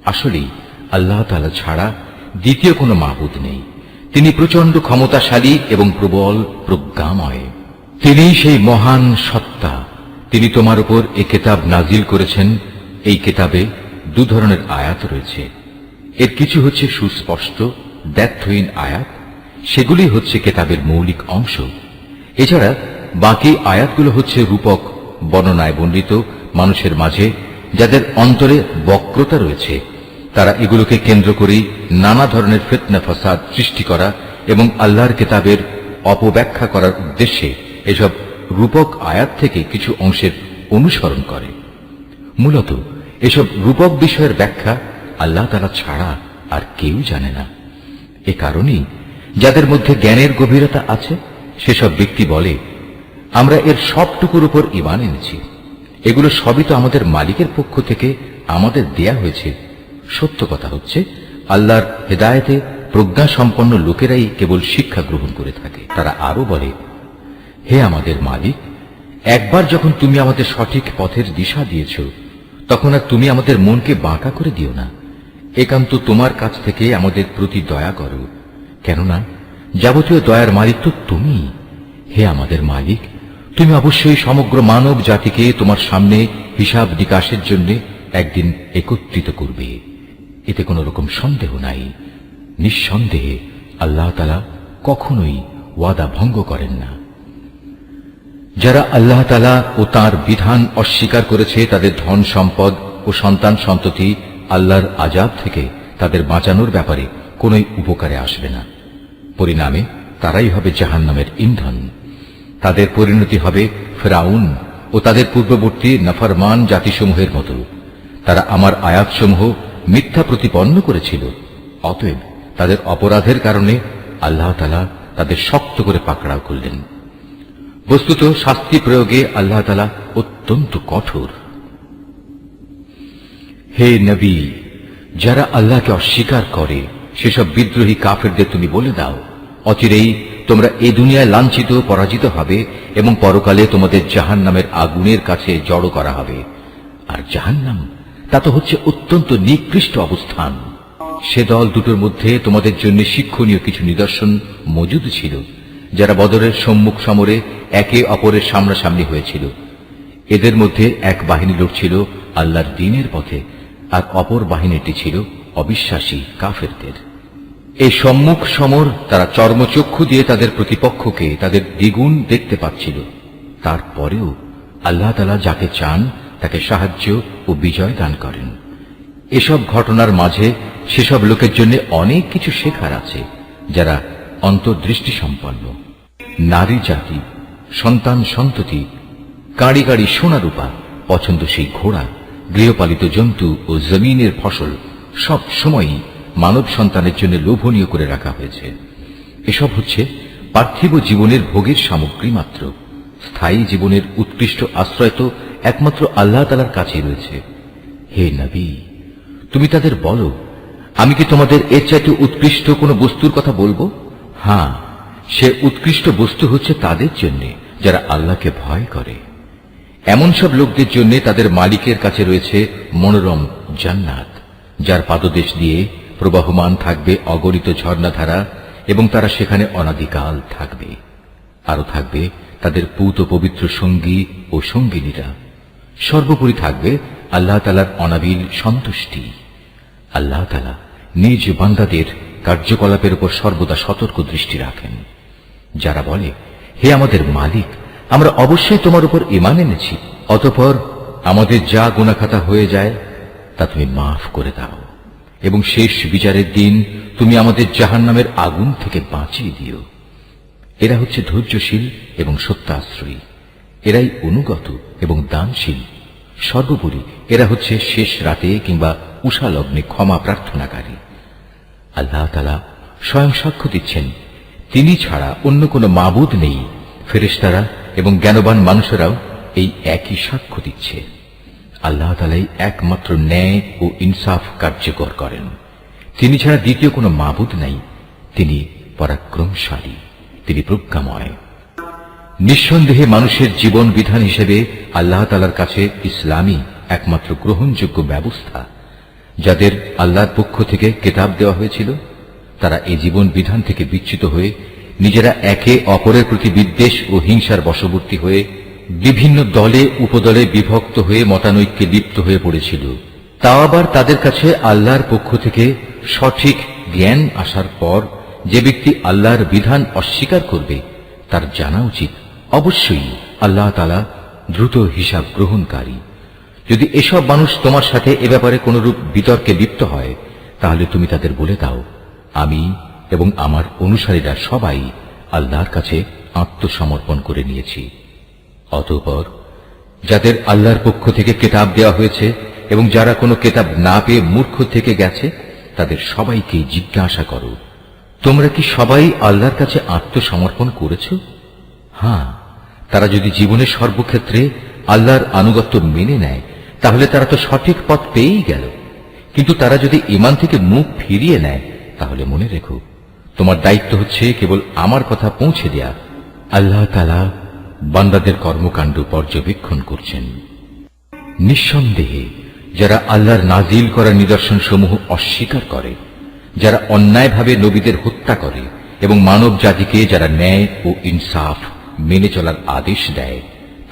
[SPEAKER 1] আসলেই আল্লাহ তাআলা ছাড়া দ্বিতীয় কোনো মাবুদ নেই। তিনি প্রচন্ড ক্ষমতাশালী এবং প্রবল প্রজ্ঞাময়। তিনি সেই মহান সত্তা। তিনি তোমার উপর এই কিতাব নাজিল করেছেন। এই কিতাবে দু ধরনের আয়াত রয়েছে। এর কিছু হচ্ছে সুস্পষ্ট দ্ব্যর্থহীন আয়াত, সেগুলি হচ্ছে কিতাবের মৌলিক অংশ। এছাড়া বাকি আয়াতগুলো হচ্ছে রূপক বর্ণনায় বর্ণিত মানুষের মাঝে যাদের অন্তরে বক্রতা রয়েছে। তারা এগুলোকে কেন্দ্র করেই নানা ধরনের ফিতনা ফাসাদ সৃষ্টি করা এবং আল্লাহর কিতাবের অপব্যাখ্যা করার উদ্দেশ্যে এসব রূপক আয়াত থেকে কিছু অংশের অনুসরণ করে। মূলত এসব রূপক বিষয়ের ব্যাখ্যা আল্লাহ তাআলা ছাড়া আর কেউ জানে না। এ কারণেই যাদের মধ্যে জ্ঞানের গভীরতা আছে সেসব ব্যক্তি বলে, আমরা এর সবটুকুর উপর ঈমান এনেছি। এগুলো সবই তো আমাদের মালিকের পক্ষ থেকে আমাদের দেয়া হয়েছে। সত্য কথা হচ্ছে, আল্লাহর হেদায়েতে প্রজ্ঞা সম্পন্ন লোকেরাই কেবল শিক্ষা গ্রহণ করে থাকে। তারা আরো বলে, হে আমাদের মালিক, একবার যখন তুমি আমাদের সঠিক পথের দিশা দিয়েছ, তখন আর তুমি আমাদের মনকে বাঁকা করে দিও না। একান্ত তোমার কাছ থেকে আমাদের প্রতি দয়া করো, কেননা যাবতীয় দয়ার মালিক তো তুমি। হে আমাদের মালিক, তুমি অবশ্যই সমগ্র মানব জাতিকে তোমার সামনে হিসাব নিকাশের জন্য একদিন একত্রিত করবে, এতে কোনো রকম সন্দেহ নাই। নিঃসন্দেহে আল্লাহ তাআলা কখনোই ওয়াদা ভঙ্গ করেন না। যারা আল্লাহ তাআলা ও তাঁর বিধান অস্বীকার করেছে তাদের ধন সম্পদ ও সন্তান সন্ততি আল্লাহর আযাব থেকে তাদের বাঁচানোর ব্যাপারে কোনোই উপকারে আসবে না। পরিণামে তারাই হবে জাহান্নামের ইন্ধন। তাদের পরিণতি হবে ফিরআউন ও তাদের পূর্ববর্তী নাফরমান জাতিসমূহের মতো। তারা আমার আয়াতসমূহ মিথ্যা প্রতিপন্ন করেছিল। অতএব তাদের অপরাধের কারণে আল্লাহ তাআলা তাদের শক্ত করে পাকড়াও করলেন। বস্তুত শাস্তি প্রয়োগে আল্লাহ তাআলা অত্যন্ত কঠোর। হে নবী, যারা আল্লাহকে অস্বীকার করে সেসব বিদ্রোহী কাফেরদের তুমি বলে দাও, অচিরেই তোমরা এই দুনিয়ায় লাঞ্ছিত পরাজিত হবে এবং পরকালে তোমাদের জাহান্নামের আগুনের কাছে জড়ো করা হবে। আর জাহান্নাম তা তো হচ্ছে অত্যন্ত নিকৃষ্ট অবস্থান। সে দল দুটোর মধ্যে তোমাদের জন্য শিক্ষণীয় কিছু নিদর্শন মজুদ ছিল, যারা বদরের সম্মুখ সমরে একে অপরের সামনাসামনি হয়েছিল। এদের মধ্যে এক বাহিনী লোক ছিল আল্লাহর দ্বীনের পথে, আর অপর বাহিনীটি ছিল অবিশ্বাসী কাফেরদের। এই সম্মুখ সমর তারা চর্মচক্ষু দিয়ে তাদের প্রতিপক্ষকে তাদের দ্বিগুণ দেখতে পাচ্ছিল। তারপরেও আল্লাহ তাআলা যাকে চান তাকে সাহায্য ও বিজয় দান করেন। এসব ঘটনার মাঝে সেসব লোকের জন্য অনেক কিছু শেখার আছে যারা অন্তর্দৃষ্টি সম্পন্ন। নারী জাতি, সন্তান সন্ততি, কাঁড়ি কাঁড়ি সোনা রূপা, পছন্দসই ঘোড়া, গৃহপালিত জন্তু ও জমিনের ফসল সব সময়ই মানব সন্তানের জন্য লোভনীয় করে রাখা হয়েছে। এসব হচ্ছে পার্থিব জীবনের ভোগের সামগ্রী মাত্র। স্থায়ী জীবনের উৎকৃষ্ট আশ্রয় তো একমাত্র আল্লাহ তাআলার কাছেই রয়েছে। হে নবী, তুমি তাদের বলো, আমি কি তোমাদের এর চাইতে উৎকৃষ্ট কোনো বস্তুর কথা বলবো? হ্যাঁ, সে উৎকৃষ্ট বস্তু হচ্ছে তাদের জন্য যারা আল্লাহকে ভয় করে। এমন সব লোকদের জন্য তাদের মালিকের কাছে রয়েছে মনোরম জান্নাত, যার পাদদেশ দিয়ে প্রবাহমান থাকবে অগণিত ঝর্ণাধারা, এবং তারা সেখানে অনাদিকাল থাকবে। আরো থাকবে তাদের পূত পবিত্র সঙ্গী ও সঙ্গিনীরা। সর্বোপরি থাকবে আল্লাহ তাআলার অনাবিল সন্তুষ্টি। আল্লাহ তাআলা নিজ বান্দাদের কার্যকলাপের উপর সর্বদা সতর্ক দৃষ্টি রাখেন। যারা বলে, হে আমাদের মালিক, আমরা অবশ্যই তোমার উপর ঈমান এনেছি, অতঃপর আমাদের যা গুনাহখাতা হয়ে যায় তা তুমি মাফ করে দাও, এবং শেষ বিচারের দিন তুমি আমাদের জাহান্নামের আগুন থেকে বাঁচিয়ে দিও। এরা হচ্ছে ধৈর্যশীল এবং সত্যাশ্রয়ী। এরাই অনুগত এবং দানশীল। সর্বোপরি এরা হচ্ছে শেষ রাতে কিংবা উষা লগ্নে ক্ষমা প্রার্থনাকারী। আল্লাহ তাআলা স্বয়ং সাক্ষ্য দিচ্ছেন, তিনি ছাড়া অন্য কোনো মাবুদ নেই। ফেরেশতারা এবং জ্ঞানবান মানুষেরাও এই একই সাক্ষ্য দিচ্ছে। আল্লাহ তাআলাই একমাত্র ন্যায় ও ইনসাফ কার্যকর করেন। তিনি ছাড়া দ্বিতীয় কোনো মাবুদ নাই। তিনি পরাক্রমশালী, তিনি প্রজ্ঞাময়। নিঃসন্দেহে মানুষের জীবন বিধান হিসেবে আল্লাহ তাআলার কাছে ইসলামই একমাত্র গ্রহণযোগ্য ব্যবস্থা। যাদের আল্লাহর পক্ষ থেকে কিতাব দেওয়া হয়েছিল, তারা এই জীবন বিধান থেকে বিচ্যুত হয়ে নিজেরা একে অপরের প্রতি বিদ্বেষ ও হিংসার বশবর্তী হয়ে বিভিন্ন দলে উপদলে বিভক্ত হয়ে মতানৈক্যে লিপ্ত হয়ে পড়েছিল। তা আবার তাদের কাছে আল্লাহর পক্ষ থেকে সঠিক জ্ঞান আসার পর যে ব্যক্তি আল্লাহর বিধান অস্বীকার করবে, তার জানা উচিত অবশ্যই আল্লাহ তাআলা দ্রুত হিসাব গ্রহণকারী। যদি এসব মানুষ তোমার সাথে এ ব্যাপারে কোনরূপ বিতর্কে লিপ্ত হয়, তাহলে তুমি তাদের বলে দাও, আমি এবং আমার অনুসারীরা সবাই আল্লাহর কাছে আত্মসমর্পণ করে নিয়েছি। অতঃপর যাদের আল্লাহর পক্ষ থেকে কিতাব দেওয়া হয়েছে এবং যারা কোনো কিতাব না পেয়ে মূর্খ থেকে গেছে, তাদের সবাইকে জিজ্ঞাসা করো, তোমরা কি সবাই আল্লাহর কাছে আত্মসমর্পণ করেছ? হ্যাঁ, তারা যদি জীবনের সর্বক্ষেত্রে আল্লাহর আনুগত্য মেনে নেয়, তাহলে তারা তো সঠিক পথ পেয়েই গেল। কিন্তু তারা যদি ঈমান থেকে মুখ ফিরিয়ে নেয়, তাহলে মনে রেখো, তোমার দায়িত্ব হচ্ছে কেবল আমার কথা পৌঁছে দেয়া। আল্লাহ তাআলা বান্দাদের কর্মকাণ্ড পর্যবেক্ষণ করছেন। নিঃসন্দেহে যারা আল্লাহর নাজিল করা নিদর্শন সমূহ অস্বীকার করে, যারা অন্যায়ভাবে নবীদের হত্যা করে এবং মানব জাতিকে যারা ন্যায় ও ইনসাফ মেনে চলার আদেশ দেয়,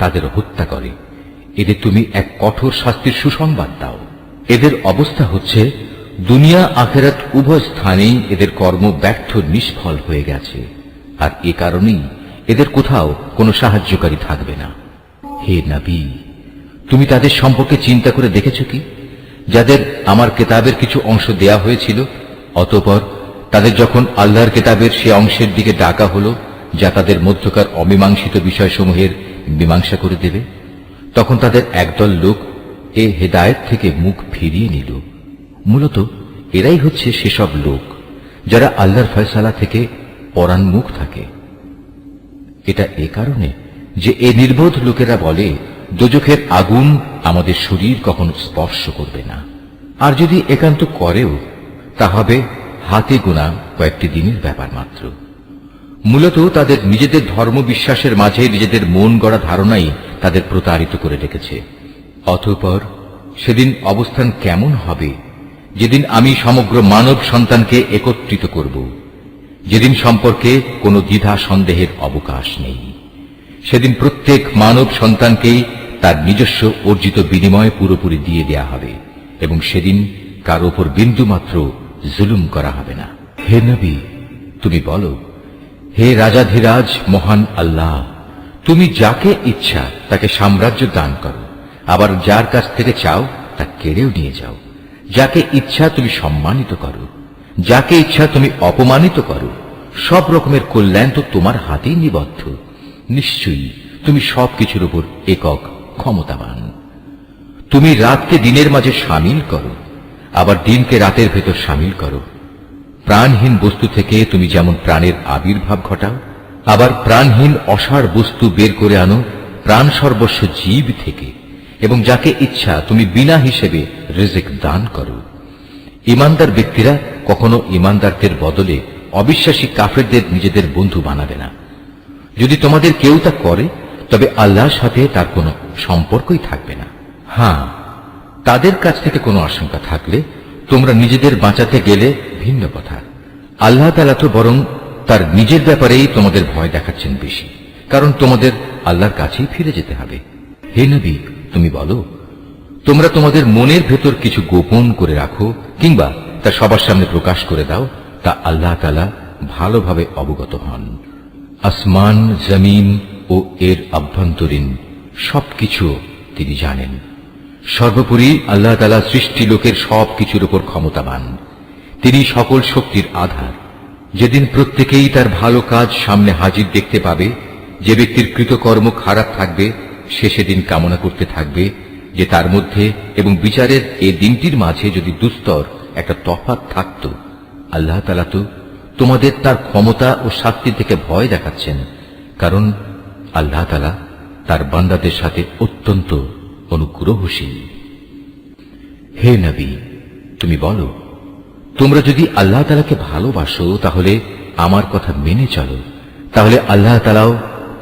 [SPEAKER 1] তাদের হত্যা করে, এদের তুমি এক কঠোর শাস্তির সুসংবাদ দাও। এদের অবস্থা হচ্ছে দুনিয়া আখিরাত উভয় স্থানেই এদের কর্ম ব্যর্থ নিষ্ফল হয়ে গেছে, আর এ কারণেই এদের কোথাও কোনো সাহায্যকারী থাকবে না। হে নবী, তুমি তাদের সম্পর্কে চিন্তা করে দেখেছ কি, যাদের আমার কিতাবের কিছু অংশ দেয়া হয়েছিল, অতঃপর তাদের যখন আল্লাহর কিতাবের সে অংশের দিকে ডাকা হলো যা তাদের মধ্যকার অমীমাংসিত বিষয়সমূহের মীমাংসা করে দেবে, তখন তাদের একদল লোক এ হেদায়েত থেকে মুখ ফিরিয়ে নিল। মূলত এরাই হচ্ছে সেসব লোক যারা আল্লাহর ফয়সালা থেকে পরান্মুখ থাকে। এটা এ কারণে যে এ নির্বোধ লোকেরা বলে, দোজখের আগুন আমাদের শরীর কখনো স্পর্শ করবে না, আর যদি একান্ত করেও তা হবে হাতে গোনা কয়েকটি দিনের ব্যাপার মাত্র। মূলত তাদের নিজেদের ধর্ম বিশ্বাসের মাঝে নিজেদের মন গড়া ধারণাই তাদের প্রতারিত করে রেখেছে। অতঃপর সেদিন অবস্থান কেমন হবে, যেদিন আমি সমগ্র মানব সন্তানকে একত্রিত করব, যেদিন সম্পর্কে কোনো দ্বিধা সন্দেহের অবকাশ নেই। সেদিন প্রত্যেক মানব সন্তানকেই তার নিজস্ব অর্জিত বিনিময় পুরোপুরি দিয়ে দেয়া হবে এবং সেদিন কার ওপর বিন্দু মাত্র জুলুম করা হবে না। হে নবী, তুমি বলো, হে রাজাধিরাজ মহান আল্লাহ, তুমি যাকে ইচ্ছা তাকে সাম্রাজ্য দান করো, আবার যার কাছ থেকে চাও তা কেড়েও নিয়ে যাও। যাকে ইচ্ছা তুমি সম্মানিত করো, যাকে ইচ্ছা তুমি অপমানিত করো। সব রকমের কল্যাণ তো তোমার হাতেই নিবদ্ধ। নিশ্চয়ই তুমি সবকিছুর উপর একক ক্ষমতাবান। তুমি রাতকে দিনের মাঝে সামিল করো, আবার দিনকে রাতের ভেতর সামিল করো। প্রাণহীন বস্তু থেকে তুমি যেমন প্রাণের আবির্ভাব ঘটাও, আবার প্রাণহীন অসাড় বস্তু বের করে আনো প্রাণ সর্বস্ব জীব থেকে, এবং যাকে ইচ্ছা তুমি বিনা হিসেবে রিজিক দান করো। ইমানদার ব্যক্তিরা কখনো ইমানদারদের বদলে অবিশ্বাসী কাফেরদের নিজেদের বন্ধু বানাবে না। যদি তোমাদের কেউ তা করে, তবে আল্লাহর সাথে তার কোনো সম্পর্কই থাকবে না। হ্যাঁ, তাদের কাছ থেকে কোনো আশঙ্কা থাকলে তোমরা নিজেদের বাঁচাতে গেলে ভিন্ন কথা। আল্লাহ তাআলা তো বরং তার নিজের ব্যাপারেই তোমাদের ভয় দেখাচ্ছেন বেশি, কারণ তোমাদের আল্লাহর কাছেই ফিরে যেতে হবে। হে নবী, তুমি বলো, তোমরা তোমাদের মনের ভেতর কিছু গোপন করে রাখো কিংবা তা সবার সামনে প্রকাশ করে দাও, তা আল্লাহ তাআলা ভালোভাবে অবগত হন। আসমান, জমিন ও এর আভ্যন্তরীণ সবকিছু তিনি জানেন। সর্বোপরি আল্লাহ তাআলা সৃষ্টি লোকের সবকিছুর উপর ক্ষমতাবান। তিনি সকল শক্তির আধার। যেদিন প্রত্যেকেই তার ভালো কাজ সামনে হাজির দেখতে পাবে, যে ব্যক্তির কৃতকর্ম খারাপ থাকবে সে সেদিন কামনা করতে থাকবে যে তার মধ্যে এবং বিচারের এই দিনটির মাঝে যদি দুস্তর একটা তফাৎ থাকত। আল্লাহ তাআলা তো তোমাদের তার ক্ষমতা ও শাস্তি থেকে ভয় দেখাচ্ছেন, কারণ আল্লাহ তাআলা তার বান্দাদের সাথে অত্যন্ত অনুগ্রহশীল। হে নবী, তুমি বলো, তোমরা যদি আল্লাহ তাআলাকে ভালোবাসো তাহলে আমার কথা মেনে চলো, তাহলে আল্লাহ তাআলাও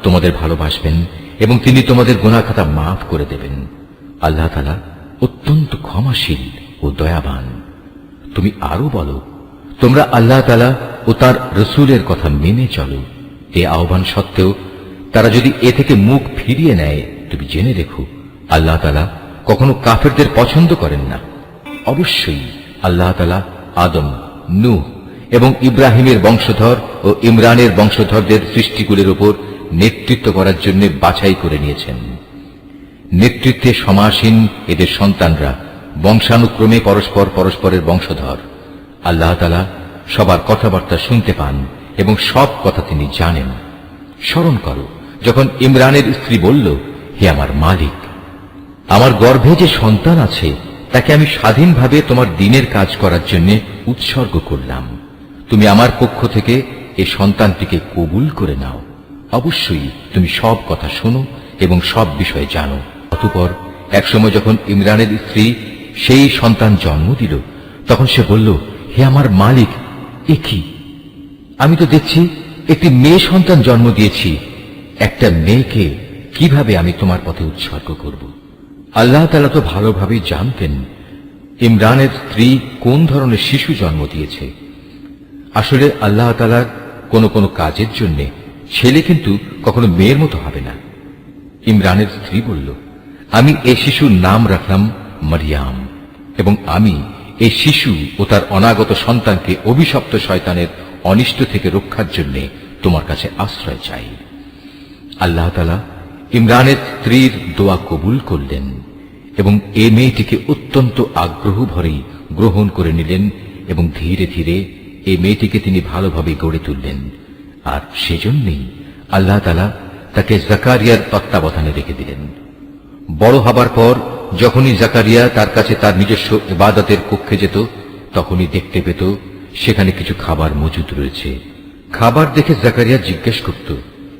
[SPEAKER 1] তোমাদের ভালোবাসবেন এবং তিনি তোমাদের গুনাহ খাতা মাফ করে দেবেন। আল্লাহ তাআলা অত্যন্ত ক্ষমাশীল ও দয়াবান। তুমি আরো বলো, তোমরা আল্লাহ তাআলা ও তার রাসূলের কথা মেনে চলো। এ আহ্বান সত্ত্বেও তারা যদি এ থেকে মুখ ফিরিয়ে নেয়, তুমি জেনে রেখো আল্লাহ তাআলা কখনো কাফেরদের পছন্দ করেন না। অবশ্যই আল্লাহ তাআলা আদম, নূহ এবং ইব্রাহিমের বংশধর ও ইমরানের বংশধরদের সৃষ্টিগুলির উপর নেতৃত্ব করার জন্য বাছাই করে নিয়েছেন। নেতৃত্বে সমাসীন এদের সন্তানরা বংশানুক্রমে পরস্পর পরস্পরের বংশধর। আল্লাহ তাআলা সবার কথাবার্তা শুনতে পান এবং সব কথা তিনি জানেন। স্মরণ করো, যখন ইমরানের স্ত্রী বলল, হে আমার মালিক, আমার গর্ভে যে সন্তান আছে তাকে আমি স্বাধীনভাবে তোমার দ্বীনের কাজ করার জন্য উৎসর্গ করলাম। তুমি আমার পক্ষ থেকে এই সন্তানটিকে কবুল করে নাও। অবশ্যই তুমি সব কথা শোনো এবং সব বিষয়ে জানো। অতঃপর একসময় যখন ইমরানের স্ত্রী সেই সন্তান জন্ম দিল, তখন সে বলল, হে আমার মালিক, এ কি? আমি তো দেখছি একটি মেয়ে সন্তান জন্ম দিয়েছি। একটা মেয়েকে কিভাবে আমি তোমার পথে উৎসর্গ করব? আল্লাহ তাআলা তো ভালোভাবেই জানতেন ইমরানের স্ত্রী কোন ধরনের শিশু জন্ম দিয়েছে। আসলে আল্লাহ তাআলার কোনো কোনো কাজের জন্য ছেলে কিন্তু কখনো মেয়ের মতো হবে না। ইমরানের স্ত্রী বলল, আমি এই শিশুর নাম রাখলাম মারিয়াম, এবং আমি এই শিশু ও তার অনাগত সন্তানকে অভিশপ্ত শয়তানের অনিষ্ট থেকে রক্ষার জন্য তোমার কাছে আশ্রয় চাই। আল্লাহ তাআলা ইমরানের স্ত্রীর দোয়া কবুল করলেন এবং এই মেয়েটিকে অত্যন্ত আগ্রহ ভরেই গ্রহণ করে নিলেন এবং ধীরে ধীরে এই মেয়েটিকে তিনি ভালোভাবে গড়ে তুললেন। আর সেজন্যই আল্লাহ তাআলা তাকে জাকারিয়ার তত্ত্বাবধানে রেখে দিলেন। বড় হবার পর যখনই জাকারিয়া তার কাছে তার নিজস্ব ইবাদতের কক্ষে যেত, তখনই দেখতে পেত সেখানে কিছু খাবার মজুদ রয়েছে। খাবার দেখে জাকারিয়া জিজ্ঞেস করত,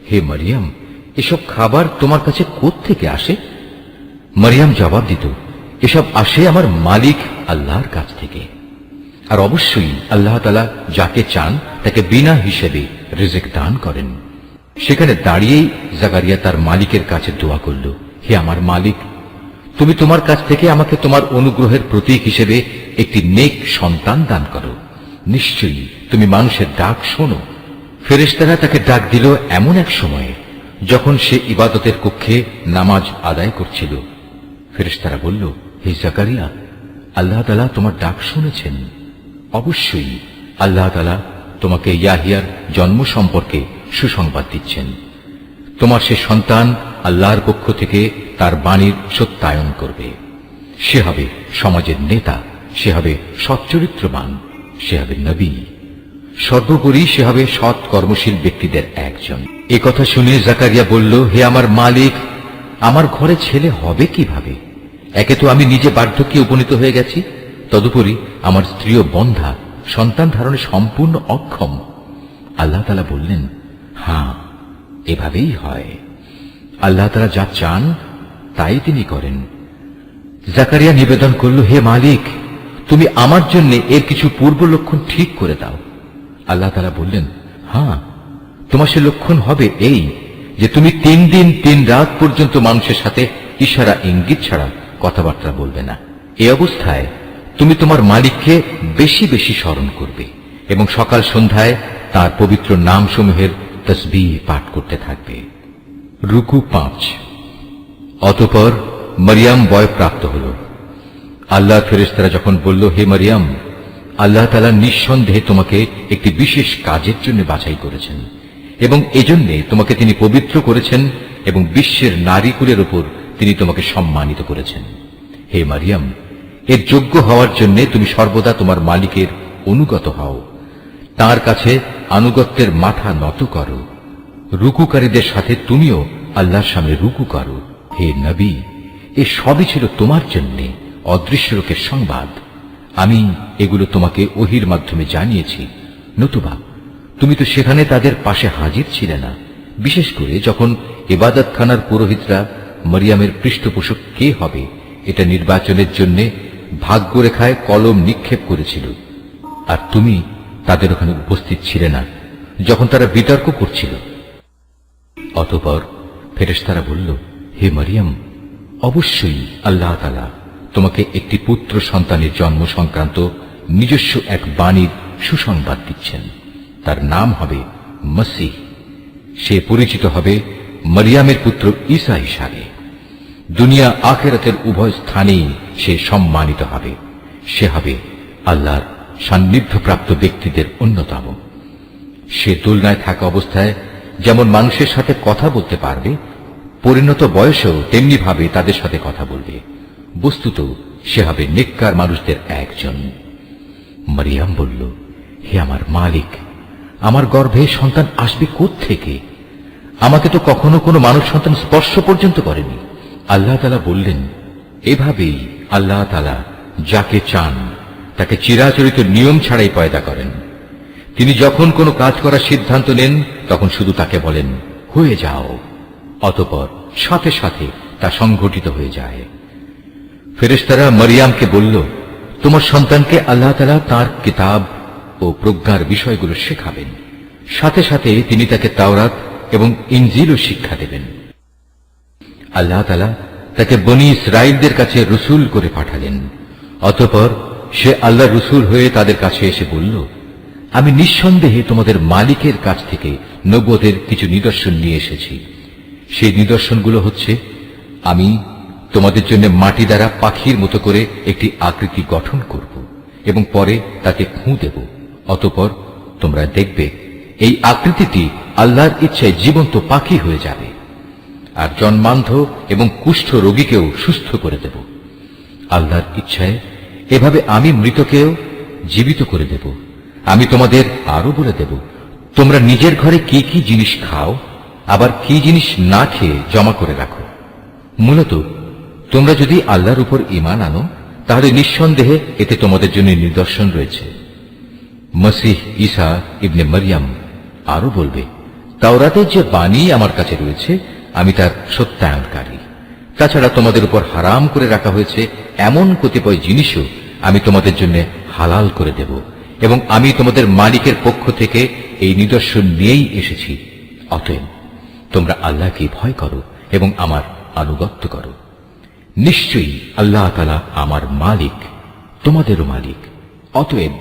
[SPEAKER 1] হে মারিয়াম, এসব খাবার তোমার কাছে কোত্থেকে আসে? মারিয়াম জবাব দিত, এসব আসে আমার মালিক আল্লাহর কাছ থেকে। আর অবশ্যই আল্লাহ তাআলা যাকে চান তাকে বিনা হিসেবে রিজিক দান করেন। সেখানে দাঁড়িয়েই জাকারিয়া তার মালিকের কাছে দোয়া করল, হে আমার মালিক, তুমি তোমার কাছ থেকে আমাকে তোমার অনুগ্রহের প্রতীক হিসেবে একটি নেক সন্তান দান করো। নিশ্চয়ই তুমি মানুষের ডাক শোনো। ফেরেশতারা তাকে ডাক দিল এমন এক সময়ে যখন সে ইবাদতের কক্ষে নামাজ আদায় করছিল, ফেরেশতারা বলল, হে জাকারিয়া, আল্লাহ তাআলা তোমার ডাক শুনেছেন। অবশ্যই আল্লাহ তাআলা তোমাকে ইয়াহিয়ার জন্ম সম্পর্কে সুসংবাদ দিচ্ছেন। তোমার সে সন্তান আল্লাহর পক্ষ থেকে তার বাণীর সত্যায়ন করবে। সে হবে সমাজের নেতা, সে হবে সচ্চরিত্রবান, সে হবে নবী, সর্বোপরি সে হবে সৎ কর্মশীল ব্যক্তিদের একজন। এ কথা শুনে জাকারিয়া বলল, হে আমার মালিক, আমার ঘরে ছেলে হবে কিভাবে? একে তো আমি নিজে বার্ধক্যে উপনীত হয়ে গেছি, তদুপরি আমার স্ত্রীও বন্ধা, সন্তান ধারণে সম্পূর্ণ অক্ষম। আল্লাহ তাআলা বললেন, হ্যাঁ, এভাবেই হয়। আল্লাহ তাআলা যা চান তাই তিনি করেন। জাকারিয়া নিবেদন করল, হে মালিক, তুমি আমার জন্য এর কিছু পূর্ব লক্ষণ ঠিক করে দাও। আল্লাহ তাআলা বললেন, হ্যাঁ, তোমার সে লক্ষণ হবে এই যে তুমি 3 দিন 3 রাত পর্যন্ত মানুষের সাথে ইশারা ইঙ্গিত ছাড়া কথাবার্তা বলবে না। এই অবস্থায় তুমি তোমার মালিককে বেশি বেশি স্মরণ করবে এবং সকাল সন্ধ্যায় তার পবিত্র নামসমূহের তসবিহ পাঠ করতে থাকবে। রুকু 5। অতঃপর মরিয়ম বয়প্রাপ্ত হল। আল্লাহ ফেরেশতারা যখন বলল, হে মরিয়ম, আল্লাহ তাআলা নিঃসন্দেহে তোমাকে একটি বিশেষ কাজের জন্য বাছাই করেছেন এবং এজন্য তোমাকে তিনি পবিত্র করেছেন এবং বিশ্বের নারীকুলের উপর তিনি তোমাকে সম্মানিত করেছেন। হে মরিয়ম, এর যোগ্য হওয়ার জন্য তুমি সর্বদা তোমার মালিকের অনুগত হও, তার কাছে আনুগত্যের মাথা নত করো। রুকুকারীদের সাথে তুমিও আল্লাহর সামনে রুকু করো। হে নবী, এ সবই ছিল তোমার জন্য অদৃশ্য লোকের সংবাদ। আমি এগুলো তোমাকে ওহির মাধ্যমে জানিয়েছি, নতুবা তুমি তো সেখানে তাদের পাশে হাজির ছিলে না, বিশেষ করে যখন ইবাদতখানার পুরোহিতরা মরিয়মের পৃষ্ঠপোষক কে হবে এটা নির্বাচনের জন্য ভাগ্যরেখায় কলম নিক্ষেপ করেছিল, আর তুমি তাদের ওখানে উপস্থিত ছিলে না যখন তারা বিতর্ক করছিল। অতঃপর ফেরেশতারা বলল, হে মরিয়ম, অবশ্যই আল্লাহ তাআলা তোমাকে একটি পুত্র সন্তানের জন্ম সংক্রান্ত নিজস্ব এক বাণীর সুসংবাদ দিচ্ছেন। তার নাম হবে মসীহ। সে পরিচিত হবে মরিয়মের পুত্র ঈসা হিসাবে। দুনিয়া আখিরাতের উভয় স্থানেই সে সম্মানিত হবে। সে হবে আল্লাহর সান্নিধ্যপ্রাপ্ত ব্যক্তিদের অন্যতম। সে দোলনায় থাকা অবস্থায় যেমন মানুষের সাথে কথা বলতে পারবে, পরিণত বয়সেও তেমনি ভাবে তাদের সাথে কথা বলবে। বস্তুত সে হবে নেককার মানুষদের একজন। মরিয়ম বলল, হে আমার মালিক, আমার গর্ভে সন্তান আসবে কোত্থেকে? আমাকে তো কখনো কোনো মানুষ সন্তান স্পর্শ পর্যন্ত করেনি। আল্লাহ তাআলা বললেন, এভাবেই আল্লাহ তাআলা যাকে চান তাকে চিরাচরিত নিয়ম ছাড়াই পয়দা করেন। তিনি যখন কোনো কাজ করার সিদ্ধান্ত নেন তখন শুধু তাকে বলেন, হয়ে যাও, অতঃপর সাথে সাথে তা সংঘটিত হয়ে যায়। ফেরেশতারা মরিয়মকে বলল, তোমার সন্তানকে আল্লাহ তাআলা তাঁর কিতাব ও প্রজ্ঞার বিষয়গুলো শেখাবেন, সাথে সাথে তিনি তাকে তাওরাত এবং ইনজিলও শিক্ষা দেবেন। আল্লাহ তাআলা তাকে বনী ইসরাইলদের কাছে রসুল করে পাঠালেন। অতঃপর সে আল্লাহ রসুল হয়ে তাদের কাছে এসে বলল, আমি নিঃসন্দেহে তোমাদের মালিকের কাছ থেকে নবুয়তের কিছু নিদর্শন নিয়ে এসেছি। সেই নিদর্শনগুলো হচ্ছে, আমি তোমাদের জন্য মাটি দ্বারা পাখির মতো করে একটি আকৃতি গঠন করব এবং পরে তাতে খুঁ দেব। অতঃপর তোমরা দেখবে এই আকৃতিটি আল্লাহর ইচ্ছায় জীবন্ত পাখি হয়ে যাবে, আর জন্মান্ধ এবং কুষ্ঠ রোগীকেও সুস্থ করে দেব। আল্লাহর ইচ্ছায় এভাবে আমি মৃতকেও জীবিত করে দেব। আমি তোমাদের আরো বলে দেব, তোমরা নিজের ঘরে কি কি জিনিস খাও, আবার কি জিনিস না খেয়ে জমা করে রাখো। মূলত তোমরা যদি আল্লাহর উপর ঈমান আনো তাহলে নিঃসন্দেহে এতে তোমাদের জন্য নিদর্শন রয়েছে। মসীহ ঈসা ইবনে মরিয়ম আরো বলবে, তাওরাতের যে বাণী আমার কাছে রয়েছে আমি তার সত্যায়নকারী। তাছাড়া তোমাদের উপর হারাম করে রাখা হয়েছে এমন কতিপয় জিনিসও আমি তোমাদের জন্য হালাল করে দেব, এবং আমি তোমাদের মালিকের পক্ষ থেকে এই নিদর্শন নিয়েই এসেছি। অতএব তোমরা আল্লাহকে ভয় করো এবং আমার আনুগত্য করো। নিশ্চয়ই আল্লাহ তাআলা আমার মালিক, তোমাদেরও মালিক। অতএব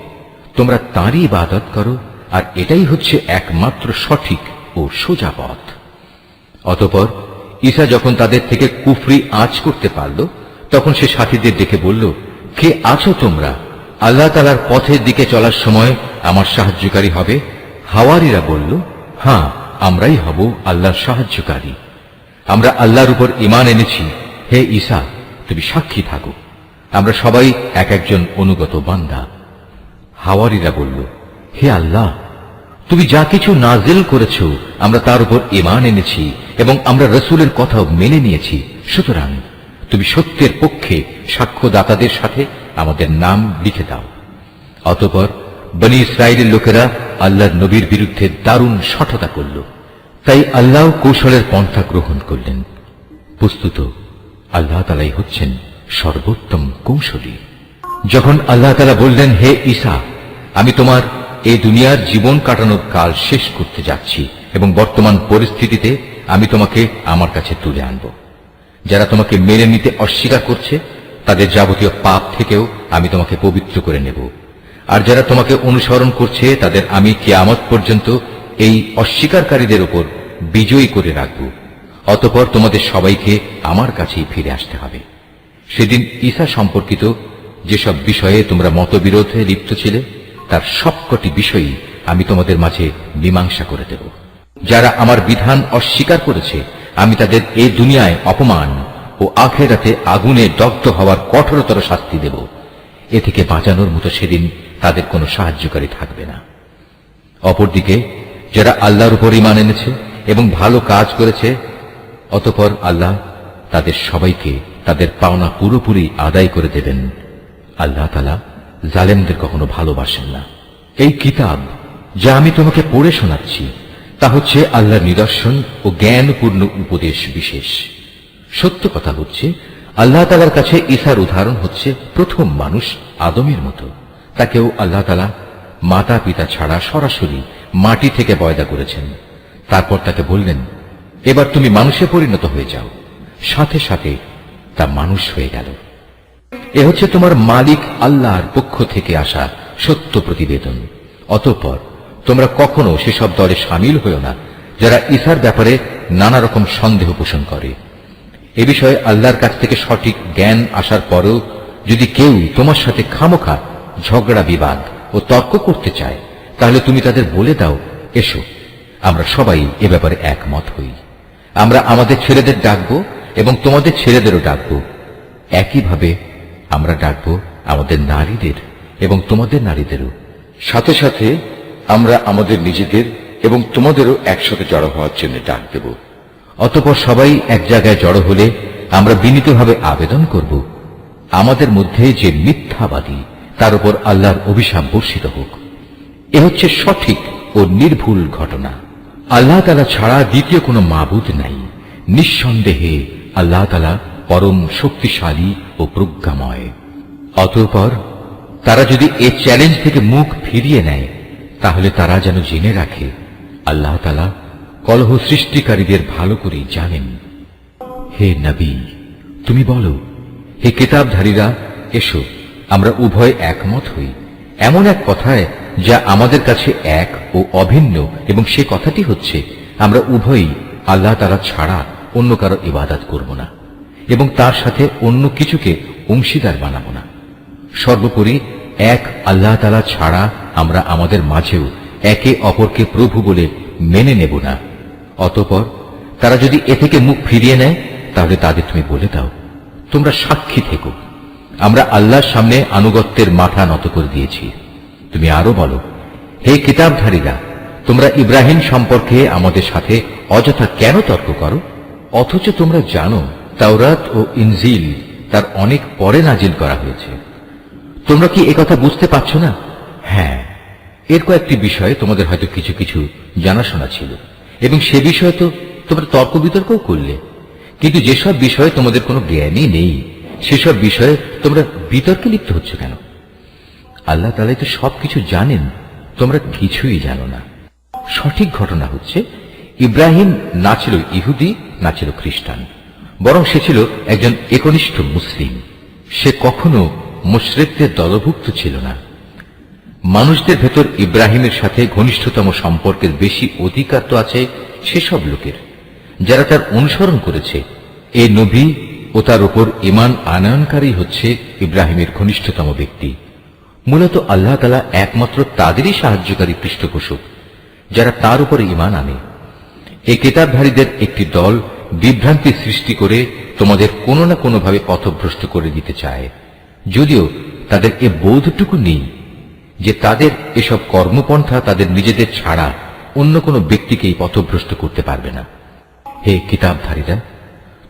[SPEAKER 1] তোমরা তাঁরই ইবাদত করো, আর এটাই হচ্ছে একমাত্র সঠিক ও সোজা পথ। অতঃপর ঈসা যখন তাদের থেকে কুফরি আঁচ করতে পারল, তখন সে সাথীদের ডেকে বলল, কে আছো তোমরা? আল্লাহ তাআলার পথের দিকে চলার সময় আমার সাহায্যকারী হবে? হাওয়ারীরা বলল, হ্যাঁ, আমরাই হব আল্লাহর সাহায্যকারী। আমরা আল্লাহর উপর ঈমান এনেছি। হে ঈসা, তুমি সাক্ষী থাকো, আমরা সবাই এক একজন অনুগত বান্দা। হাওয়ারীরা বলল, হে আল্লাহ, তুমি যা কিছু নাজিল করেছ আমরা তার উপর ঈমান এনেছি এবং আমরা রাসূলের কথাও মেনে নিয়েছি, সুতরাং তুমি সত্যের পক্ষে সাক্ষ্যদাতাদের সাথে আমাদের নাম লিখে দাও। অতঃপর বনী ইসরায়েলের লোকেরা আল্লাহর নবীর বিরুদ্ধে দারুণ শঠতা করল, তাই আল্লাহ কৌশলের পন্থা গ্রহণ করলেন। বস্তুত আল্লাহ তাআলাই হচ্ছেন সর্বোত্তম কৌশলী। যখন আল্লাহ তাআলা বললেন, হে ঈসা, আমি তোমার এই দুনিয়ার জীবন কাটানোর কাল শেষ করতে যাচ্ছি এবং বর্তমান পরিস্থিতিতে আমি তোমাকে আমার কাছে তুলে আনব। যারা তোমাকে মেনে নিতে অস্বীকার করছে তাদের যাবতীয় পাপ থেকেও আমি তোমাকে পবিত্র করে নেব, আর যারা তোমাকে অনুসরণ করছে তাদের আমি কিয়ামত পর্যন্ত এই অস্বীকারীদের উপর বিজয়ী করে রাখব। অতঃপর তোমাদের সবাইকে আমার কাছেই ফিরে আসতে হবে। সেদিন ঈসা সম্পর্কিত যেসব বিষয়ে তোমরা মতবিরোধে লিপ্ত ছিলে তার সবকটি বিষয়ই আমি তোমাদের মাঝে মীমাংসা করে দেব। যারা আমার বিধান অস্বীকার করেছে আমি তাদের এই দুনিয়ায় অপমান ও আখিরাতে আগুনে দগ্ধ হওয়ার কঠোরতর শাস্তি দেব। এ থেকে বাঁচানোর মতো সেদিন তাদের কোনো সাহায্যকারী থাকবে না। অপরদিকে যারা আল্লাহর উপর ঈমান এনেছে এবং ভালো কাজ করেছে, অতঃপর আল্লাহ তাদের সবাইকে তাদের পাওনা পুরোপুরি আদায় করে দেবেন। আল্লাহ তাআলা জালেমদের কখনো ভালোবাসেন না। এই কিতাব যা আমি তোমাকে পড়ে শোনাচ্ছি তা হচ্ছে আল্লাহর নিদর্শন ও জ্ঞানপূর্ণ উপদেশ বিশেষ। সত্য কথা হচ্ছে আল্লাহ তাআলার কাছে ঈসার উদাহরণ হচ্ছে প্রথম মানুষ আদমের মতো। তাকেও আল্লাহ তাআলা মাতা পিতা ছাড়া সরাসরি মাটি থেকে পয়দা করেছেন। তারপর তাকে বললেন, এবার তুমি মানুষে পরিণত হয়ে যাও। সাথে সাথে তা মানুষ হয়ে গেল। এ হচ্ছে তোমার মালিক আল্লাহর পক্ষ থেকে আসা সত্য প্রতিবেদন। অতঃপর তোমরা কখনো সেসব দলে সামিল হও না যারা ঈসার ব্যাপারে নানা রকম সন্দেহ পোষণ করে। এ বিষয়ে আল্লাহর কাছ থেকে সঠিক জ্ঞান আসার পরেও যদি কেউ তোমার সাথে খামোখা ঝগড়া বিবাদ ও তর্ক করতে চায়, তাহলে তুমি তাদের বলে দাও, এসো আমরা সবাই এ ব্যাপারে একমত হই। আমরা আমাদের ছেলেদের ডাকবো এবং তোমাদের ছেলেদেরও ডাকবো। একইভাবে আমরা ডাকবো আমাদের নারীদের এবং তোমাদের নারীদেরও। সাথে সাথে আমরা আমাদের নিজেদের এবং তোমাদেরও একসাথে জড়ো হওয়ার জন্য ডাক দেব। অতঃপর সবাই এক জায়গায় জড়ো হলে আমরা বিনীতভাবে আবেদন করব, আমাদের মধ্যে যে মিথ্যাবাদী তার উপর আল্লাহর অভিশাপ বর্ষিত হোক। এ হচ্ছে সঠিক ও নির্ভুল ঘটনা। আল্লাহ তাআলা ছাড়া দ্বিতীয় কোনো মাবুদ নাই। নিঃসন্দেহে আল্লাহ তাআলা পরম শক্তিশালী ও প্রজ্ঞাময়। অতঃপর তারা যদি এ চ্যালেঞ্জ থেকে মুখ ফিরিয়ে নেয়, তাহলে তারা যেন জেনে রাখে আল্লাহ তাআলা কলহ সৃষ্টিকারীদের ভালো করেই জানেন। হে নবী, তুমি বলো, হে কিতাবধারীরা, এসো আমরা উভয় একমত হই এমন এক কথায় যা আমাদের কাছে এক ও অভিন্ন, এবং সে কথাটি হচ্ছে আমরা উভয়ই আল্লাহ তাআলা ছাড়া অন্য কারো ইবাদত করব না এবং তার সাথে অন্য কিছুকে অংশীদার বানাবো না। সর্বোপরি এক আল্লাহ তাআলা ছাড়া আমরা আমাদের মাঝেও একে অপরকে প্রভু বলে মেনে নেব না। অতঃপর তারা যদি এ থেকে মুখ ফিরিয়ে নেয়, তাহলে তাদের তুমি বলে দাও, তোমরা সাক্ষী থেকো, আমরা আল্লাহর সামনে আনুগত্যের মাথা নত করে দিয়েছি। তুমি আরো বলো, হে কিতাবধারীরা, তোমরা ইব্রাহিম সম্পর্কে আমাদের সাথে অযথা কেন তর্ক করো, অথচ তোমরা জানো তাওরাত ও ইনজিল তার অনেক পরে নাজিল করা হয়েছে। তোমরা কি একথা বুঝতে পারছো না? হ্যাঁ, এর কয়েকটি বিষয়ে তোমাদের হয়তো কিছু কিছু জানাশোনা ছিল এবং সে বিষয়ে তো তোমরা তর্ক বিতর্কও করলে, কিন্তু যেসব বিষয়ে তোমাদের কোনো জ্ঞানই নেই সেসব বিষয়ে তোমরা বিতর্কে লিপ্ত হচ্ছ কেন? আল্লাহ তাআলা তো সবকিছু জানেন, তোমরা কিছুই জানো না। সঠিক ঘটনা হচ্ছে ইব্রাহিম না ছিল ইহুদি না ছিল খ্রিস্টান, বরং সে ছিল একজন একনিষ্ঠ মুসলিম। সে কখনো মুশরিকদের দলভুক্ত ছিল না। মানুষদের ভেতর ইব্রাহিমের সাথে ঘনিষ্ঠতম সম্পর্কের বেশি অধিকার তো আছে সেসব লোকের, যারা তার অনুসরণ করেছে। এই নবী ও তার উপর ঈমান আনয়নকারী হচ্ছে ইব্রাহিমের ঘনিষ্ঠতম ব্যক্তি। মূলত আল্লাহ তাআলা একমাত্র তাদেরই সাহায্যকারী পৃষ্ঠপোষক যারা তার উপর ঈমান আনে। এই কিতাবধারীদের একটি দল বিভ্রান্তি সৃষ্টি করে তোমাদের কোনো না কোনোভাবে পথভ্রষ্ট করে দিতে চায়, যদিও তাদের এ বোধটুকু নেই যে তাদের এসব কর্মপন্থা তাদের নিজেদের ছাড়া অন্য কোনো ব্যক্তিকেই পথভ্রষ্ট করতে পারবে না। হে কিতাবধারীরা,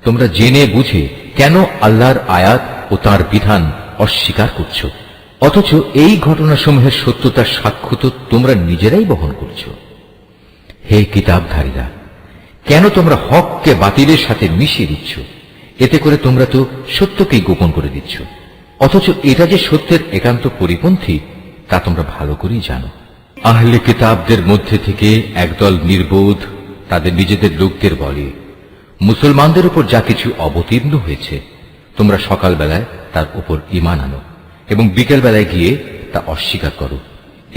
[SPEAKER 1] তোমরা জেনে বুঝে কেন আল্লাহর আয়াত ও তার বিধান অস্বীকার করছ, অথচ এই ঘটনাসমূহের সত্যতার সাক্ষ্য তো তোমরা নিজেরাই বহন করছ। হে কিতাবধারীরা, কেন তোমরা হককে বাতিলের সাথে মিশিয়ে দিচ্ছ? এতে করে তোমরা তো সত্যকেই গোপন করে দিচ্ছ, অথচ এটা যে সত্যের একান্ত পরিপন্থী তা তোমরা ভালো করেই জানো। আহলে কিতাবদের মধ্যে থেকে একদল নির্বোধ তাদের নিজেদের লোকদের বলে, মুসলমানদের উপর যা কিছু অবতীর্ণ হয়েছে তোমরা সকালবেলায় তার উপর ঈমান আনো এবং বিকেলবেলায় গিয়ে তা অস্বীকার করো।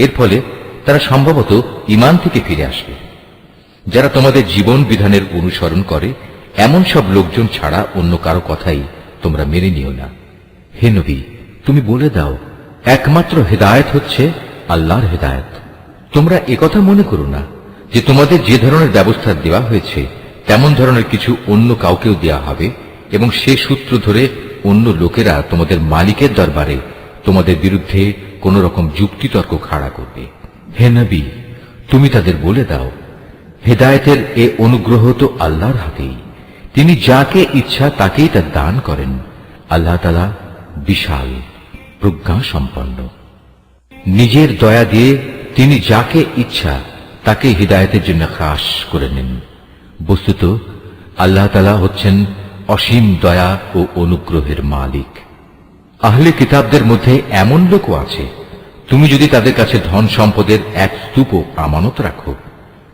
[SPEAKER 1] এর ফলে তারা সম্ভবত ঈমান থেকে ফিরে আসবে। যারা তোমাদের জীবন বিধানের অনুসরণ করে এমন সব লোকজন ছাড়া অন্য কারো কথাই তোমরা মেনে নিও না। হে নবী, তুমি বলে দাও, একমাত্র হেদায়েত হচ্ছে আল্লাহর হেদায়েত। তোমরা একথা মনে করো না যে তোমাদের যে ধরনের ব্যবস্থা দেওয়া হয়েছে তেমন ধরনের কিছু অন্য কাউকেও দেওয়া হবে এবং সে সূত্র ধরে অন্য লোকেরা তোমাদের মালিকের দরবারে তোমাদের বিরুদ্ধে কোন রকম যুক্তিতর্ক খাড়া করবে। হে নবী, তুমি তাদের বলে দাও, হেদায়েতের এ অনুগ্রহ তো আল্লাহর হাতেই। তিনি যাকে ইচ্ছা তাকেই তা দান করেন। আল্লাহ তাআলা বিশাল প্রজ্ঞা সম্পন্ন। নিজের দয়া দিয়ে তিনি যাকে ইচ্ছা তাকে হিদায়াতের জন্য খাস করে নেন। বস্তুত আল্লাহ তাআলা হচ্ছেন অসীম দয়া ও অনুগ্রহের মালিক। আহলে কিতাবদের মধ্যে এমন লোকও আছে, তুমি যদি তাদের কাছে ধন সম্পদের এক স্তূপ আমানত রাখো,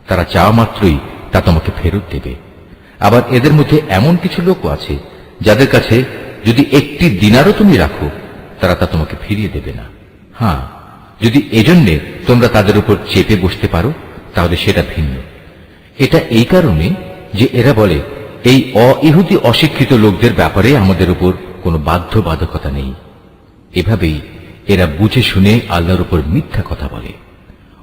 [SPEAKER 1] তারা চাওয়া মাত্রই তা তোমাকে ফেরত দেবে। আবার এদের মধ্যে এমন কিছু লোকও আছে যাদের কাছে যদি একটি দিনারও তুমি রাখো, তারা তা তোমাকে ফিরিয়ে দেবে না। হ্যাঁ, যদি এজন্যে তোমরা তাদের উপর চেপে বসতে পারো তাহলে সেটা ভিন্ন। এটা এই কারণে যে এরা বলে, এই অইহুদি অশিক্ষিত লোকদের ব্যাপারে আমাদের উপর কোনো বাধ্যবাধকতা নেই। এভাবেই এরা বুঝে শুনে আল্লাহর উপর মিথ্যা কথা বলে।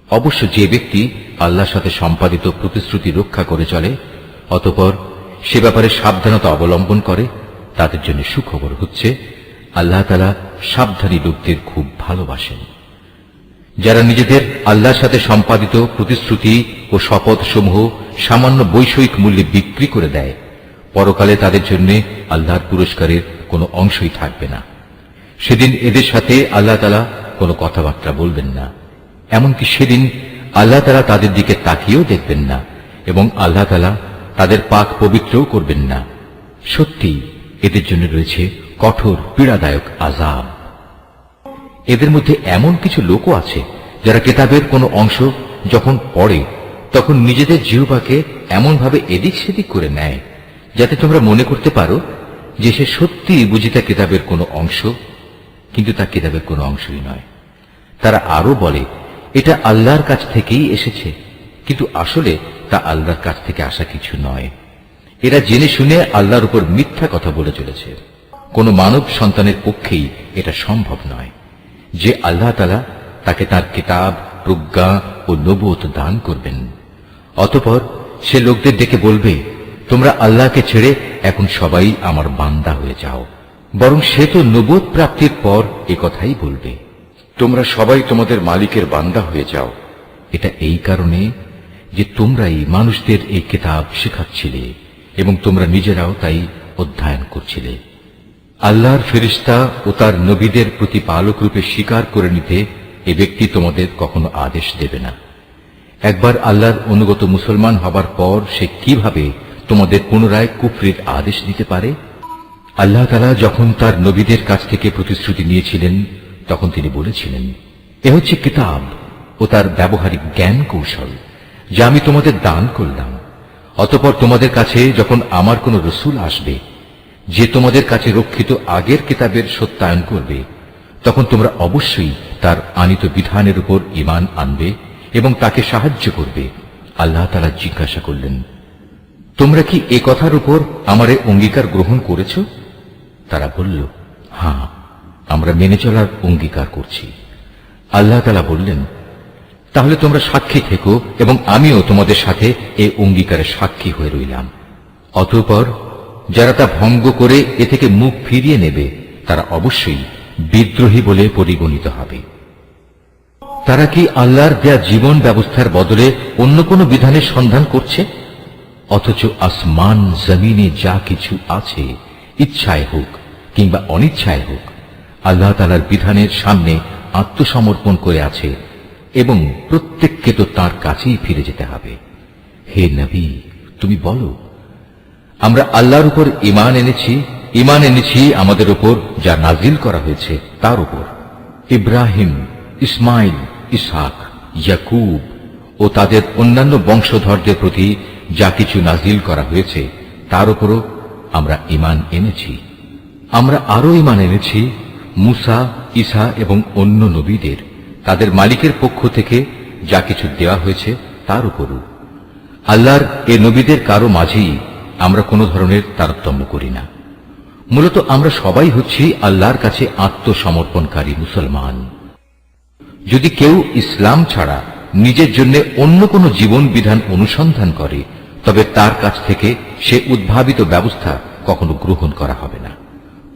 [SPEAKER 1] অবশ্য যে ব্যক্তি আল্লাহর সাথে সম্পাদিত প্রতিশ্রুতি রক্ষা করে চলে, অতঃপর সে ব্যাপারে সাবধানতা অবলম্বন করে, তাদের জন্য সুখবর হচ্ছে আল্লাহ তাআলা সাবধানী লোকদের খুব ভালোবাসেন। যারা নিজেদের আল্লাহর সাথে সম্পাদিত প্রতিশ্রুতি ও শপথ সমূহ সামান্য বৈষয়িক মূল্যে বিক্রি করে দেয়, পরকালে তাদের জন্য আল্লাহর পুরস্কারের কোনো অংশই থাকবে না। সেদিন এদের সাথে আল্লাহ তাআলা কোনো কথাবার্তা বলবেন না, এমনকি সেদিন আল্লাহ তাআলা তাদের দিকে তাকিয়েও দেখবেন না এবং আল্লাহ তাআলা তাদের পাক পবিত্রও করবেন না। সত্যি এদের জন্য রয়েছে কঠোর পীড়াদায়ক আযাব। এদের মধ্যে এমন কিছু লোকও আছে যারা কিতাবের কোনো অংশ যখন পড়ে তখন নিজেদের জিহ্বাকে এমনভাবে এদিক সেদিক করে নেয় যাতে তোমরা মনে করতে পারো যে সে সত্যি বুঝি তা কিতাবের কোনো অংশ, কিন্তু তা কিতাবের কোনো অংশই নয়। তারা আরো বলে, এটা আল্লাহর কাছ থেকেই এসেছে, কিন্তু আসলে তা আল্লাহর কাছ থেকে আসা কিছু নয়। এরা জেনে শুনে আল্লাহর উপর মিথ্যা কথা বলে চলেছে। কোন মানব সন্তানের পক্ষেই এটা সম্ভব নয় যে আল্লাহ তাআলা তাকে তার কিতাব, প্রজ্ঞা ও নবুয়ত দান করবেন। অতঃপর সে লোকদের ডেকে বলবে, তোমরা আল্লাহকে ছেড়ে এখন সবাই আমার বান্দা হয়ে যাও। বরং সে তো নবুয়ত প্রাপ্তির পর এ কথাই বলবে, তোমরা সবাই তোমাদের মালিকের বান্দা হয়ে যাও। এটা এই কারণে যে তোমরাই মানুষদের এই কিতাব শেখাচ্ছিলে এবং তোমরা নিজেরাও তাই অধ্যয়ন করছিলে। আল্লাহর ফেরেশতা ও তার নবীদের প্রতিপালক রূপে স্বীকার করে নিতে এ ব্যক্তি তোমাদের কখনো আদেশ দেবে না। একবার আল্লাহর অনুগত মুসলমান হবার পর সে কিভাবে তোমাদের পুনরায় কুফরির আদেশ দিতে পারে? আল্লাহ তাআলা যখন তার নবীদের কাছ থেকে প্রতিশ্রুতি নিয়েছিলেন তখন তিনি বলেছিলেন, এ হচ্ছে কিতাব ও তার ব্যবহারিক জ্ঞান কৌশল যা আমি তোমাদের দান করলাম। অতঃপর তোমাদের কাছে যখন আমার কোন রসূল আসবে যে তোমাদের কাছে রক্ষিত আগের কিতাবের সত্যায়ন করবে, তখন তোমরা অবশ্যই তার আনিত বিধানের উপর ঈমান আনবে এবং তাকে সাহায্য করবে। আল্লাহ তাআলা জিজ্ঞাসা করলেন, তোমরা কি এ কথার উপর আমার এ অঙ্গীকার গ্রহণ করেছ? তারা বলল, হ্যাঁ, আমরা মেনে চলার অঙ্গীকার করছি। আল্লাহ তাআলা বললেন, তাহলে তোমরা সাক্ষী থেকো এবং আমিও তোমাদের সাথে এ অঙ্গীকারে সাক্ষী হয়ে রইলাম। অতঃপর যারা তা ভঙ্গ করে এ থেকে মুখ ফিরিয়ে নেবে তারা অবশ্যই বিদ্রোহী বলে পরিগণিত হবে। তারা কি আল্লাহর দেয়া জীবন ব্যবস্থার বদলে অন্য কোনো বিধানের সন্ধান করছে? অথচ আসমান জমিনে যা কিছু আছে, ইচ্ছায় হোক কিংবা অনিচ্ছায় হোক, আল্লাহ তাআলার বিধানের সামনে আত্মসমর্পণ করে আছে এবং প্রত্যেককে তো তার কাছেই ফিরে যেতে হবে। হে নবী, তুমি বলো, আমরা আল্লাহর উপর ঈমান এনেছি আমাদের উপর যা নাজিল করা হয়েছে তার উপর। ইব্রাহিম, ইসমাইল, ইসহাক, ইয়াকুব ও তাদের অন্যান্য বংশধরদের প্রতি যা কিছু নাজিল করা হয়েছে তার উপরও আমরা ঈমান এনেছি। আমরা আরো ঈমান এনেছি মুসা, ঈসা এবং অন্য নবীদের তাদের মালিকের পক্ষ থেকে যা কিছু দেওয়া হয়েছে তার উপরও। আল্লাহর এ নবীদের কারো মাঝেই আমরা কোনো ধরনের তারতম্য করি না। মূলত আমরা সবাই হচ্ছি আল্লাহর কাছে আত্মসমর্পণকারী মুসলমান। যদি কেউ ইসলাম ছাড়া নিজের জন্য অন্য কোনো জীবন বিধান অনুসন্ধান করে তবে তার কাছ থেকে সে উদ্ভাবিত ব্যবস্থা কখনো গ্রহণ করা হবে না।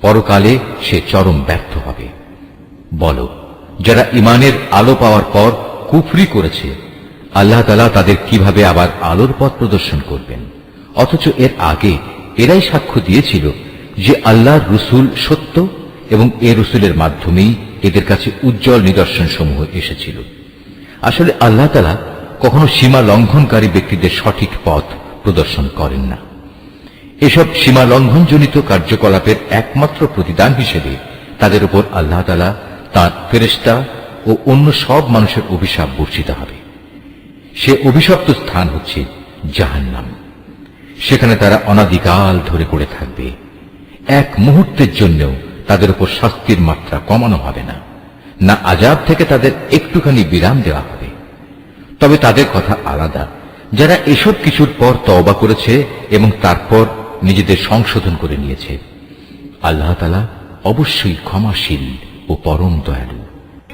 [SPEAKER 1] পরকালে সে চরম ব্যর্থ হবে। বলো, যারা ঈমানের আলো পাওয়ার পর কুফরি করেছে, আল্লাহ তাআলা তাদের কিভাবে আবার আলোর পথ প্রদর্শন করবেন? অথচ এর আগে এরাই সাক্ষ্য দিয়েছিল যে আল্লাহর রসুল সত্য এবং এ রসুলের মাধ্যমেই এদের কাছে উজ্জ্বল নিদর্শন সমূহ এসেছিল। আসলে আল্লাহ তাআলা কখনো সীমা লঙ্ঘনকারী ব্যক্তিদের সঠিক পথ প্রদর্শন করেন না। এসব সীমা লঙ্ঘনজনিত কার্যকলাপের একমাত্র প্রতিদান হিসেবে তাদের উপর আল্লাহ তাআলা তাঁর ফেরেশতা ও অন্য সব মানুষের অভিশাপ বর্ষিত হবে। সে অভিশপ্ত স্থান হচ্ছে জাহান্নাম। সেখানে তারা অনাদিকাল ধরে পড়ে থাকবে। এক মুহূর্তের জন্যও তাদের উপর শাস্তির মাত্রা কমানো হবে না, না আযাব থেকে তাদের একটুখানি বিরাম দেওয়া হবে। তবে তাদের কথা আলাদা, যারা এসব কিছুর পর তওবা করেছে এবং তারপর নিজেদের সংশোধন করে নিয়েছে। আল্লাহ তাআলা অবশ্যই ক্ষমাশীল ও পরম দয়ালু।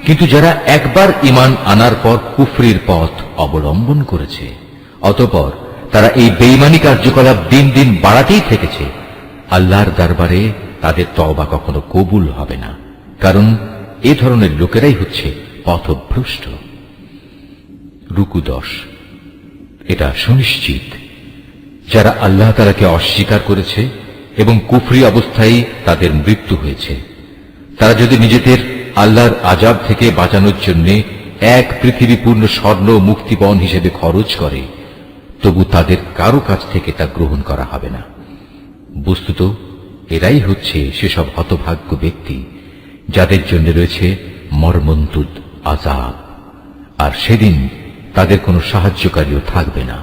[SPEAKER 1] কিন্তু যারা একবার ঈমান আনার পর কুফরির পথ অবলম্বন করেছে, অতঃপর তারা এই বেঈমানি কার্যকলাপ দিন দিন বাড়াতেই থেকেছে, আল্লাহর দরবারে তাদের তওবা কখনো কবুল হবে না, কারণ এ ধরনের লোকেরাই হচ্ছে পথভ্রষ্ট। রুকু 10। এটা সুনিশ্চিত, যারা আল্লাহ তাআলাকে অস্বীকার করেছে এবং কুফরি অবস্থায় তাদের মৃত্যু হয়েছে, তারা যদি নিজেদের আল্লাহর আযাব থেকে বাঁচানোর জন্য এক পৃথিবী পূর্ণ স্বর্ণ মুক্তিপণ হিসেবে খরচ করে, তবু তাদের কারো কাছ থেকে তা গ্রহণ করা হবে না। বস্তুত এরাই হচ্ছে সেসব হতভাগ্য ব্যক্তি যাদের জন্য রয়েছে মর্মন্তুদ আযাব, আর সেদিন তাদের কোনো সাহায্যকারীও থাকবে না।